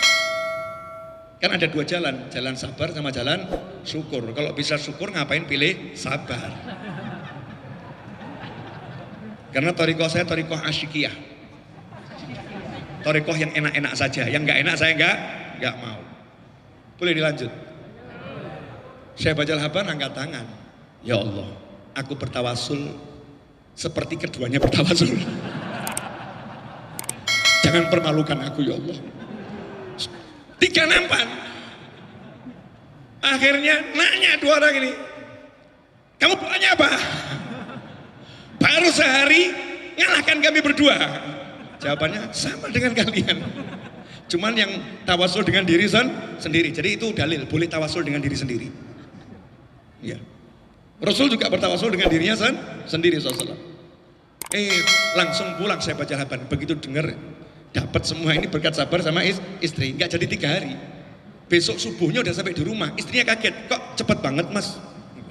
Kan ada dua jalan, jalan sabar sama jalan syukur. Kalau bisa syukur ngapain pilih sabar? Karena thariqah saya thariqah asyikiyah. Thariqah yang enak-enak saja, yang nggak enak saya nggak mau. Boleh dilanjut. Saya baca Haban angkat tangan. Ya Allah, aku bertawasul seperti keduanya bertawasul. Jangan permalukan aku ya Allah. 3 nampan. Akhirnya nanya dua orang ini, kamu doanya apa? Baru sehari ngalahkan kami berdua. Jawabannya sama dengan kalian. Cuman yang tawasul dengan diri sendiri. Jadi itu dalil, boleh tawasul dengan diri sendiri. Ya. Rasul juga bertawasul dengan dirinya sendiri SAW. Langsung pulang saya baca Haban. Begitu dengar dapat semua ini berkat sabar sama istri. Nggak jadi 3 hari. Besok subuhnya udah sampai di rumah. Istrinya kaget, kok cepet banget mas.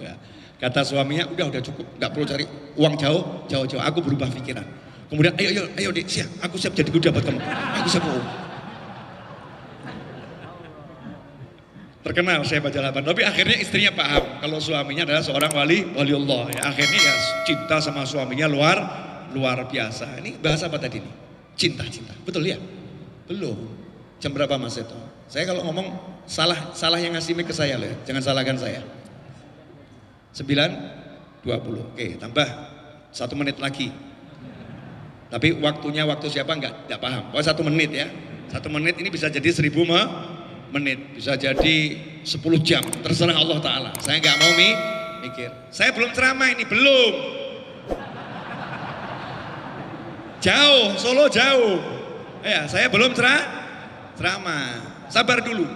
Ya. Kata suaminya, udah cukup, nggak perlu cari uang jauh. Aku berubah pikiran. Kemudian ayo dek, siap. Aku siap jadi kuda buat kamu. Aku siap. Terkenal saya baca lapan, tapi akhirnya istrinya paham kalau suaminya adalah seorang waliullah. Ya, akhirnya ya cinta sama suaminya luar biasa. Ini bahasa apa tadi nih? Cinta. Betul ya? Belum. Jam berapa Mas Seto? Saya kalau ngomong salah yang ngasih mic ke saya loh ya. Jangan salahkan saya. 9.20. Oke, tambah 1 menit lagi. Tapi waktunya waktu siapa enggak paham. Oh 1 menit ya. 1 menit ini bisa jadi 1000 menit, bisa jadi 10 jam, terserah Allah Ta'ala. Saya nggak mau mikir. Saya belum ceramah ini, belum. Jauh, Solo jauh. Ya, saya belum ceramah. Sabar dulu.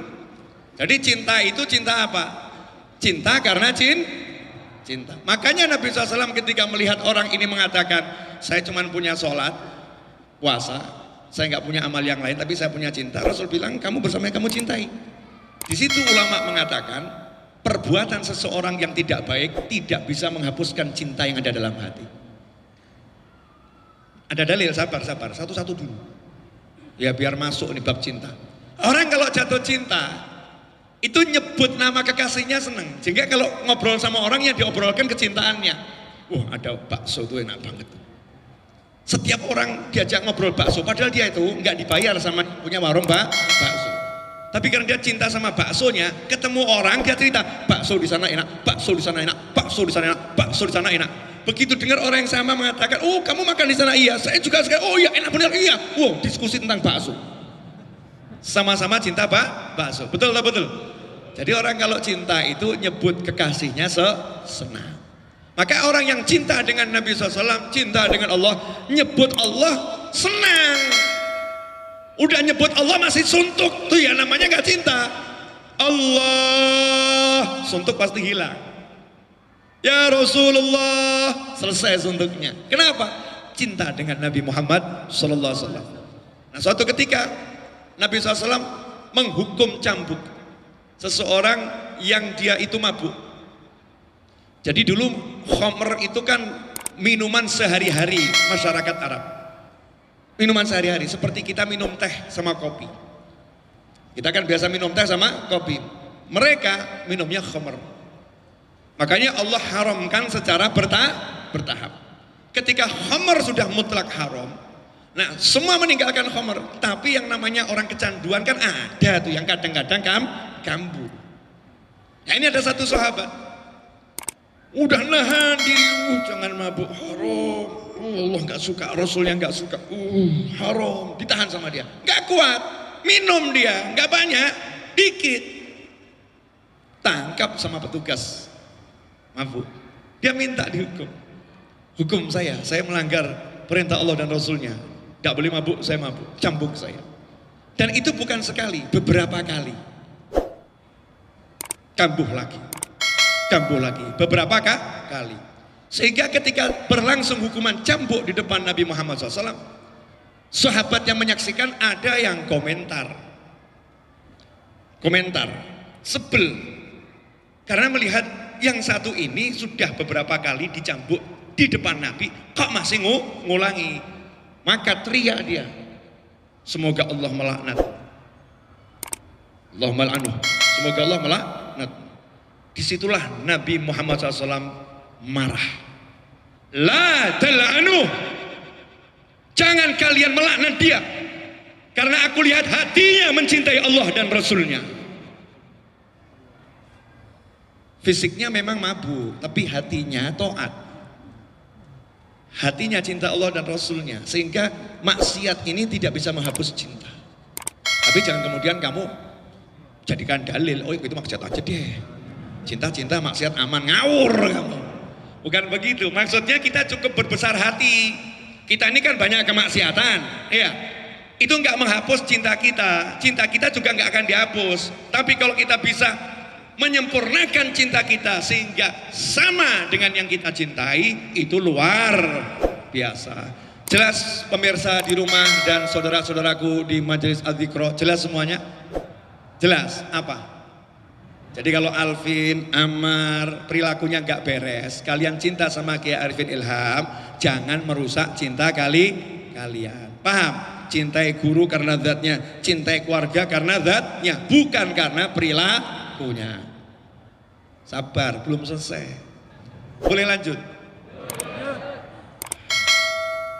Jadi cinta itu cinta apa? Cinta karena cinta. Makanya Nabi SAW ketika melihat orang ini mengatakan, saya cuma punya sholat, puasa, saya nggak punya amal yang lain, tapi saya punya cinta. Rasul bilang, kamu bersama yang kamu cintai. Di situ ulama mengatakan, perbuatan seseorang yang tidak baik tidak bisa menghapuskan cinta yang ada dalam hati. Ada dalil, sabar, satu-satu dulu. Ya biar masuk nih bab cinta. Orang kalau jatuh cinta, itu nyebut nama kekasihnya seneng. Sehingga kalau ngobrol sama orang yang diobrolkan kecintaannya. Wah ada bakso itu enak banget. Setiap orang diajak ngobrol bakso, padahal dia itu nggak dibayar sama punya warung bakso. Tapi karena dia cinta sama baksonya, ketemu orang dia cerita, bakso di sana enak, bakso di sana enak, bakso di sana enak, bakso di sana enak. Begitu dengar orang yang sama mengatakan, oh kamu makan di sana, iya, saya juga sekali, oh iya enak benar, iya. Wow, diskusi tentang bakso. Sama-sama cinta bakso, betul tak betul? Jadi orang kalau cinta itu nyebut kekasihnya senang. Maka orang yang cinta dengan Nabi SAW, cinta dengan Allah, nyebut Allah senang. Udah nyebut Allah masih suntuk, tuh ya namanya gak cinta. Allah, suntuk pasti hilang. Ya Rasulullah, selesai suntuknya. Kenapa? Cinta dengan Nabi Muhammad SAW. Nah suatu ketika Nabi SAW menghukum cambuk seseorang yang dia itu mabuk. Jadi dulu khamr itu kan minuman sehari-hari masyarakat Arab. Minuman sehari-hari seperti kita minum teh sama kopi. Kita kan biasa minum teh sama kopi. Mereka minumnya khamr. Makanya Allah haramkan secara bertahap. Ketika khamr sudah mutlak haram, nah semua meninggalkan khamr. Tapi yang namanya orang kecanduan kan ada tuh yang kadang-kadang kambuh. Nah ini ada satu sahabat udah nahan diri, jangan mabuk, haram, Allah nggak suka, Rasulnya nggak suka, haram, ditahan sama dia, nggak kuat, minum dia, nggak banyak, dikit, tangkap sama petugas, mabuk, dia minta dihukum, hukum saya melanggar perintah Allah dan Rasulnya, nggak boleh mabuk, saya mabuk, cambuk saya, dan itu bukan sekali, beberapa kali. Kambuh lagi, beberapa kali. Sehingga ketika berlangsung hukuman cambuk di depan Nabi Muhammad SAW, sahabat yang menyaksikan ada yang komentar, sebel, karena melihat yang satu ini sudah beberapa kali dicambuk di depan Nabi, kok masih ngulangi, maka teriak dia, semoga Allah melaknat, Allahumma la'anuh, semoga Allah melaknat. Disitulah Nabi Muhammad SAW marah. La tal'anu, jangan kalian melaknat dia, karena aku lihat hatinya mencintai Allah dan Rasulnya. Fisiknya memang mabuk, tapi hatinya taat. Hatinya cinta Allah dan Rasulnya, sehingga maksiat ini tidak bisa menghapus cinta. Tapi jangan kemudian kamu jadikan dalil, oh itu maksiat aja deh, cinta maksiat aman, ngawur kamu. Bukan begitu, maksudnya kita cukup berbesar hati. Kita ini kan banyak kemaksiatan, ya. Itu nggak menghapus cinta kita juga nggak akan dihapus. Tapi kalau kita bisa menyempurnakan cinta kita sehingga sama dengan yang kita cintai, itu luar biasa. Jelas pemirsa di rumah dan saudara-saudaraku di majelis Al-Dzikra, jelas semuanya? Jelas apa? Jadi kalau Alvin, Amar, perilakunya nggak beres, kalian cinta sama Kiai Arifin Ilham, jangan merusak cinta kalian. Paham? Cintai guru karena zatnya, cintai keluarga karena zatnya, bukan karena perilakunya. Sabar, belum selesai. Boleh lanjut?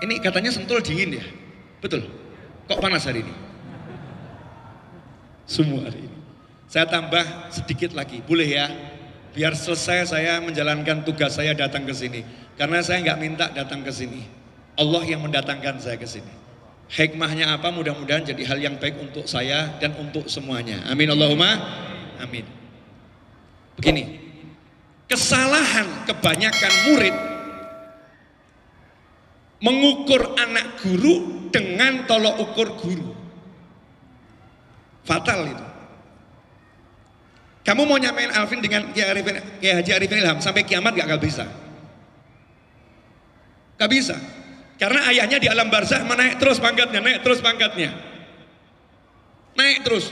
Ini katanya Sentul dingin ya? Betul? Kok panas hari ini? Semua hari ini. Saya tambah sedikit lagi, boleh ya? Biar selesai saya menjalankan tugas saya datang ke sini. Karena saya nggak minta datang ke sini. Allah yang mendatangkan saya ke sini. Hikmahnya apa? Mudah-mudahan jadi hal yang baik untuk saya dan untuk semuanya. Amin Allahumma amin. Begini, Kesalahan kebanyakan murid mengukur anak guru dengan tolok ukur guru. Fatal itu. Kamu mau nyamain Alvin dengan Kiai Haji Arifin Ilham sampai kiamat gak bisa. Gak bisa. Karena ayahnya di alam barzah menaik terus pangkatnya, naik terus pangkatnya. Naik terus.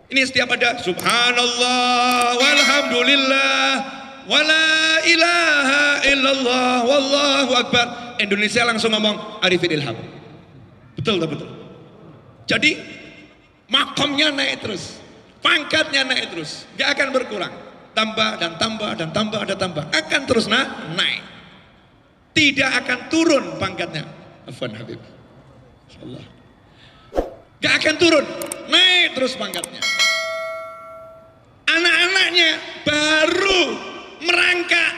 Ini setiap ada subhanallah walhamdulillah wala ilaha illallah wallahu akbar. Indonesia langsung ngomong Arifin Ilham. Betul tak betul? Jadi makomnya naik terus, pangkatnya naik terus, gak akan berkurang. Tambah dan tambah dan tambah dan tambah, akan terus naik. Tidak akan turun pangkatnya. Afwan Habib. Insyaallah. Gak akan turun, naik terus pangkatnya. Anak-anaknya baru merangkak.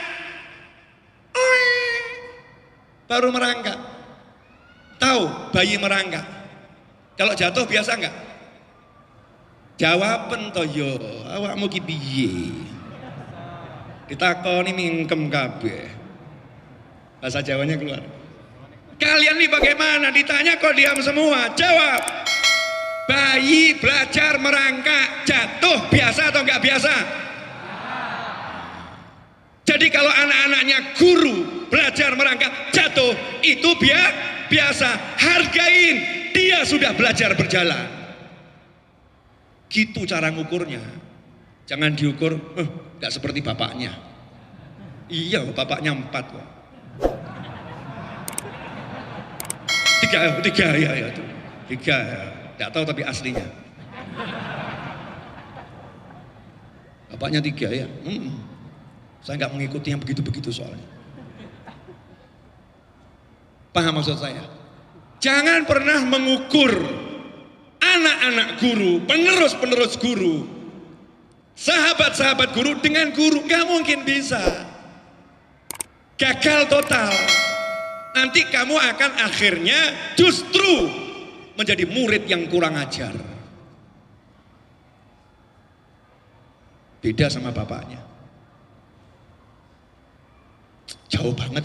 Baru merangkak. Tahu bayi merangkak? Kalau jatuh biasa enggak? Jawaben to yo, awakmu ki piye? Ditakoni mingkem kabeh. Bahasa Jawanya keluar. Kalian nih bagaimana? Ditanya kok diam semua. Jawab. Bayi belajar merangkak, jatuh biasa atau enggak biasa? Jadi kalau anak-anaknya guru belajar merangkak, jatuh, itu biasa. Hargain, dia sudah belajar berjalan. Gitu cara ngukurnya. Jangan diukur, enggak seperti bapaknya. Iya, bapaknya 4 kok. 3 ya. 3 ya. Enggak tahu tapi aslinya. Bapaknya 3 ya. Saya enggak mengikuti yang begitu-begitu soalnya. Paham maksud saya? Jangan pernah mengukur anak-anak guru, penerus-penerus guru, sahabat-sahabat guru dengan guru. Enggak mungkin bisa. Gagal total. Nanti kamu akan akhirnya justru menjadi murid yang kurang ajar. Beda sama bapaknya. Jauh banget.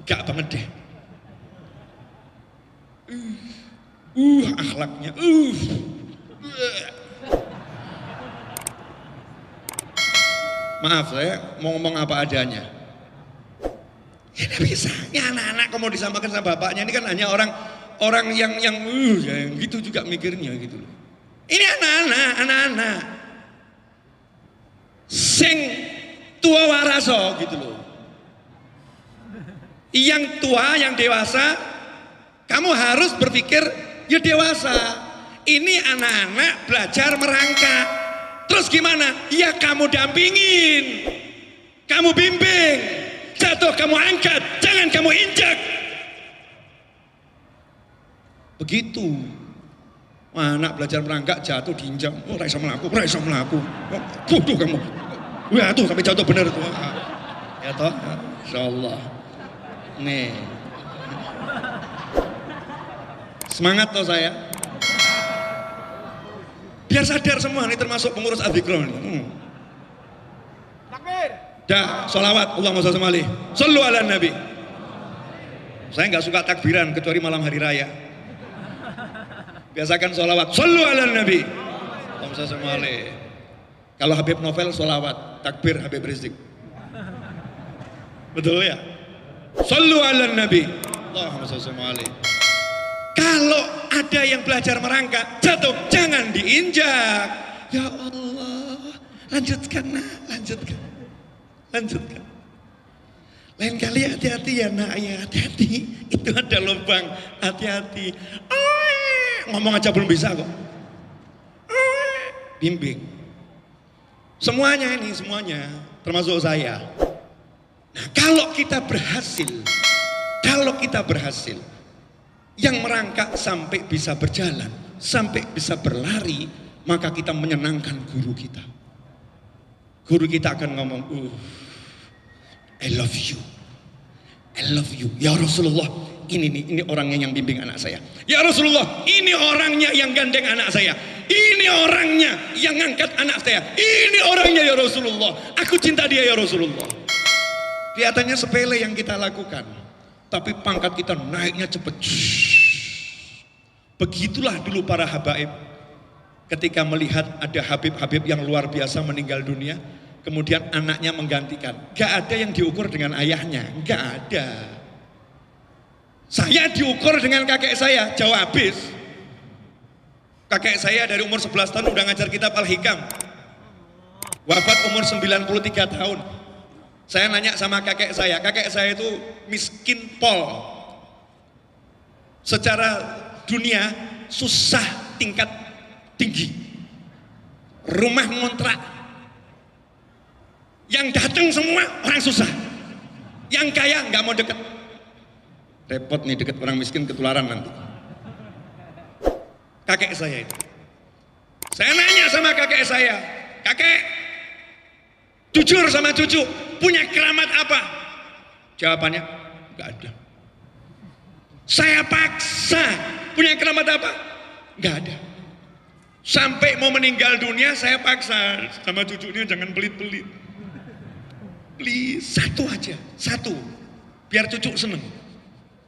Gak banget deh. Akhlaknya. Maaf, saya mau ngomong apa adanya. Ya gak bisa. Ya anak-anak kalau mau disamakan sama bapaknya ini kan hanya orang yang gitu juga mikirnya gitu loh. Ini anak-anak sing tua waraso gitu loh. Yang tua, yang dewasa, kamu harus berpikir ya dewasa. Ini anak-anak belajar merangkak. Terus gimana? Ya kamu dampingin, kamu bimbing. Jatuh kamu angkat, jangan kamu injak. Begitu. Anak belajar merangkak jatuh diinjak. Oh, raiso melaku. Bodoh kamu. Wah, tuh sampai jatuh bener tuh. Ya toh, insyaallah. Nih. Semangat toh saya. Biar sadar semua nih termasuk pengurus Abikron. Takbir. Dah, sholawat Allahumma sholli alaihi. Shallu ala nabi. Saya nggak suka takbiran kecuali malam hari raya. Biasakan sholawat. Shallu ala nabi. Allahumma sholli alaihi. Kalau Habib Novel sholawat, takbir Habib Rizik. Betul ya? Shallu ala nabi. Allahumma sholli alaihi. Kalau ada yang belajar merangkak, jatuh, jangan diinjak. Ya Allah, lanjutkan nak, lanjutkan. Lain kali hati-hati ya nak, ya hati-hati. Itu ada lubang, hati-hati. Ngomong aja belum bisa kok. Bimbing. Semuanya ini, termasuk saya. Nah, kalau kita berhasil, yang merangkak sampai bisa berjalan, sampai bisa berlari, maka kita menyenangkan guru kita. Guru kita akan ngomong, I love you. Ya Rasulullah, ini orangnya yang bimbing anak saya. Ya Rasulullah, ini orangnya yang gandeng anak saya. ini orangnya yang ngangkat anak saya, ini orangnya ya Rasulullah, aku cinta dia ya Rasulullah. Kelihatannya sepele yang kita lakukan, tapi pangkat kita naiknya cepet. Begitulah dulu para habaib ketika melihat ada habib-habib yang luar biasa meninggal dunia, kemudian anaknya menggantikan. Gak ada yang diukur dengan ayahnya, gak ada. Saya diukur dengan kakek saya, jauh habis. Kakek saya dari umur 11 tahun udah ngajar kitab Al-Hikam. Wafat umur 93 tahun. Saya nanya sama kakek saya itu miskin pol. Secara dunia susah tingkat tinggi. Rumah ngontrak. Yang datang semua orang susah. Yang kaya nggak mau deket. Repot nih deket orang miskin ketularan nanti. Kakek saya itu. Saya nanya sama kakek saya, kakek, jujur sama cucu, punya keramat apa? Jawabannya, nggak ada. Saya paksa, punya keramat apa? Nggak ada. Sampai mau meninggal dunia, saya paksa sama cucunya jangan pelit-pelit. Please, satu aja, satu, biar cucu seneng.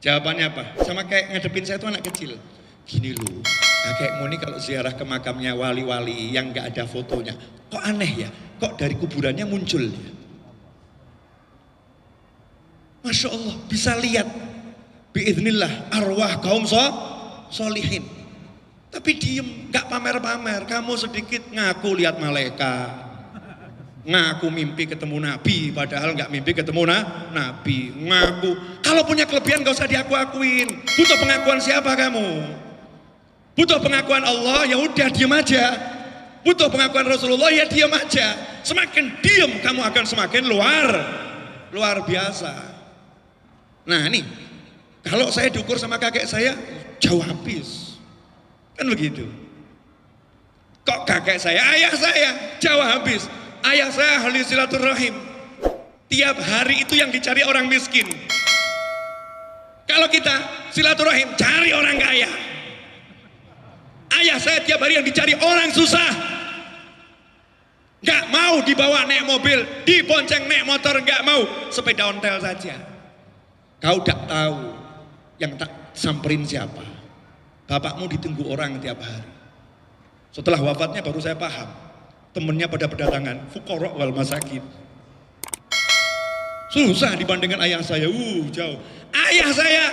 Jawabannya apa? Sama kayak ngadepin saya tuh anak kecil. Gini loh, kakekmu ini kalau ziarah ke makamnya wali-wali yang nggak ada fotonya, kok aneh ya? Kok dari kuburannya muncul ya? Masya Allah, bisa lihat biiznillah arwah kaum solihin. Tapi diem, nggak pamer-pamer. Kamu sedikit ngaku lihat malaikat, ngaku mimpi ketemu Nabi, padahal nggak mimpi ketemu Nabi. Ngaku, kalau punya kelebihan nggak usah diaku-akuin. Butuh pengakuan siapa kamu? Butuh pengakuan Allah, ya udah diam aja. Butuh pengakuan Rasulullah, ya diam aja. Semakin diam kamu akan semakin luar biasa. Nah nih, kalau saya diukur sama kakek saya, jauh habis. Kan begitu. Kok kakek saya, ayah saya, jauh habis. Ayah saya ahli silaturahim. Tiap hari itu yang dicari orang miskin. Kalau kita silaturahim, cari orang kaya. Ayah saya tiap hari yang dicari orang susah. Gak mau dibawa naik mobil, dibonceng naik motor, gak mau. Sepeda ontel saja. Kau gak tahu yang tak samperin siapa. Bapakmu ditunggu orang tiap hari. Setelah wafatnya baru saya paham. Temennya pada berdatangan, fuqara wal masakin. Susah dibandingkan ayah saya, jauh. Ayah saya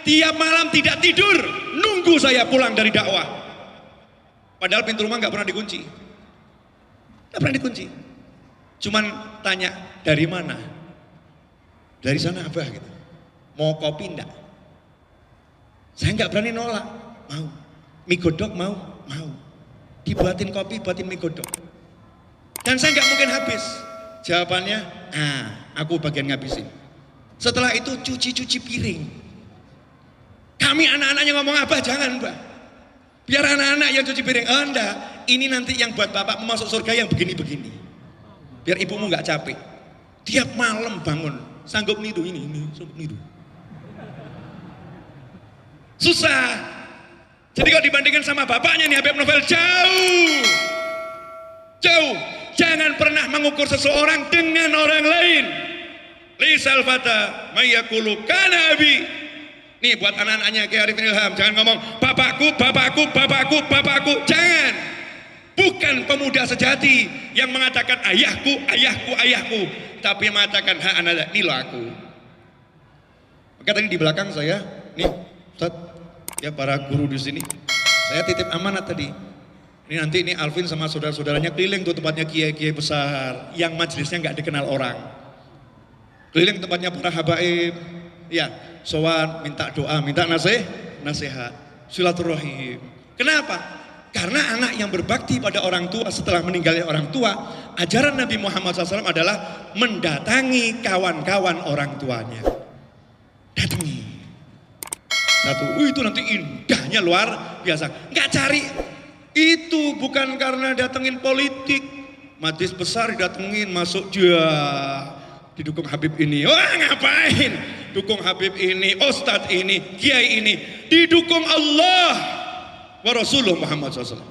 tiap malam tidak tidur, nunggu saya pulang dari dakwah. Padahal pintu rumah nggak pernah dikunci, nggak pernah dikunci. Cuman tanya dari mana, dari sana abah gitu. Mau kopi enggak? Saya nggak berani nolak, mau. Mie godok mau. Dibuatin kopi, buatin mie godok. Dan saya nggak mungkin habis. Jawabannya, aku bagian ngabisin. Setelah itu cuci piring. Kami anak-anaknya ngomong, abah jangan mbak. Biar anak-anak yang cuci piring. Enggak, ini nanti yang buat bapakmu masuk surga yang begini-begini. Biar ibumu nggak capek. Tiap malam bangun, sanggup niru ini, sanggup niru. Susah. Jadi kalau dibandingkan sama bapaknya nih Habib Novel jauh. Jangan pernah mengukur seseorang dengan orang lain. Lisal fata mayakulu kana abi. Nih buat anak-anaknya Kiai Arifin Ilham, jangan ngomong bapakku. Jangan. Bukan pemuda sejati yang mengatakan ayahku, tapi mengatakan anak ini loh aku. Maka tadi di belakang saya, nih Ustaz, ya para guru di sini, saya titip amanat tadi. Ini nanti ini Alvin sama saudara-saudaranya keliling tuh tempatnya kiai-kiai besar yang majelisnya nggak dikenal orang. Keliling tempatnya para habaib, ya, sowan, minta doa, minta nasihat, silaturahim. Kenapa? Karena anak yang berbakti pada orang tua setelah meninggalnya orang tua, ajaran Nabi Muhammad SAW adalah mendatangi kawan-kawan orang tuanya. Datangi. Itu nanti indahnya luar biasa. Nggak cari. Itu bukan karena datengin politik. Majlis besar didatengin, masuk dia. Didukung Habib ini. Wah ngapain? Dukung Habib ini, Ustadz ini, Kiai ini. Didukung Allah wa Rasulullah Muhammad SAW.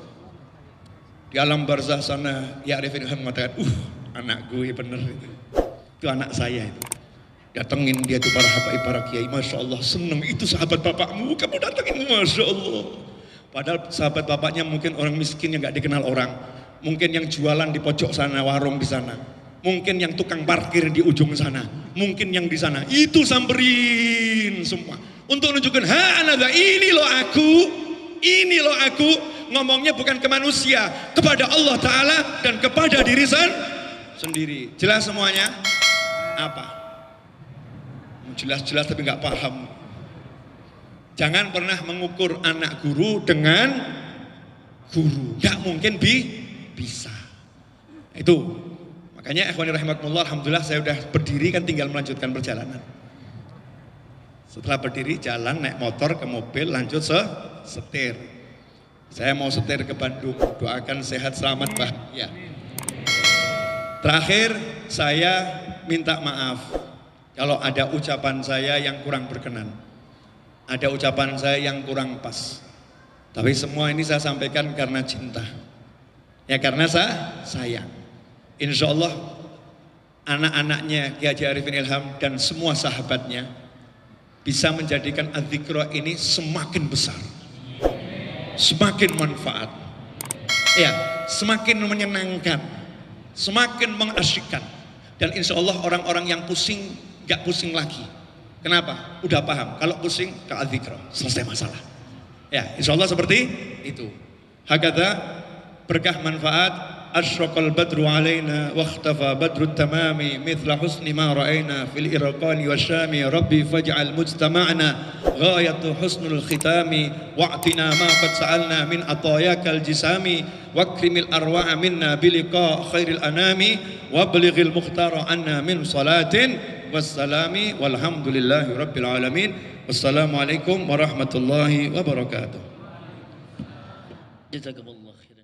Di alam barzah sana, ya Arifin Ilham mengatakan, anak gue bener itu. Itu anak saya itu. Datengin dia tuh para habaib, para kiai, Masya Allah seneng, itu sahabat bapakmu, kamu datengin, Masya Allah. Padahal sahabat bapaknya mungkin orang miskin yang gak dikenal orang, mungkin yang jualan di pojok sana, warung di sana, mungkin yang tukang parkir di ujung sana, mungkin yang di sana, itu samperin semua. Untuk menunjukkan, ini loh aku, ngomongnya bukan ke manusia, kepada Allah Ta'ala dan kepada diri sendiri. Jelas semuanya? Apa? Jelas-jelas tapi nggak paham. Jangan pernah mengukur anak guru dengan guru, nggak mungkin bisa. Itu makanya ikhwani rahimakumullah, alhamdulillah saya udah berdiri kan, tinggal melanjutkan perjalanan. Setelah berdiri jalan, naik motor ke mobil, lanjut setir. Saya mau setir ke Bandung, doakan sehat selamat bahagia. Terakhir saya minta maaf kalau ada ucapan saya yang kurang berkenan, ada ucapan saya yang kurang pas. Tapi semua ini saya sampaikan karena cinta, ya karena saya sayang. Insya Allah anak-anaknya Kiai Haji Arifin Ilham dan semua sahabatnya bisa menjadikan adzikra ini semakin besar, semakin manfaat, ya semakin menyenangkan, semakin mengasyikkan. Dan insya Allah orang-orang yang pusing gak pusing lagi. Kenapa? Udah paham. Kalau pusing ke adzikra, selesai masalah. Ya, insya Allah seperti itu. Hakadha berkah manfaat. Asyraqal badru alaina wakhtafa badrut tamami mithla husni ma ra'ayna fil irqani wasyami rabbi faj'al mujtama'na ghayatu husnul khitami wa'tina ma qad sa'alna min atayakal jisami wakrimil arwa'a minna biliqa khairil anami wablighil mukhtara anna min salatin wassalami walhamdulillahi rabbil alamin. Wassalamualaikum warahmatullahi wabarakatuh. Jazakumullah khairan.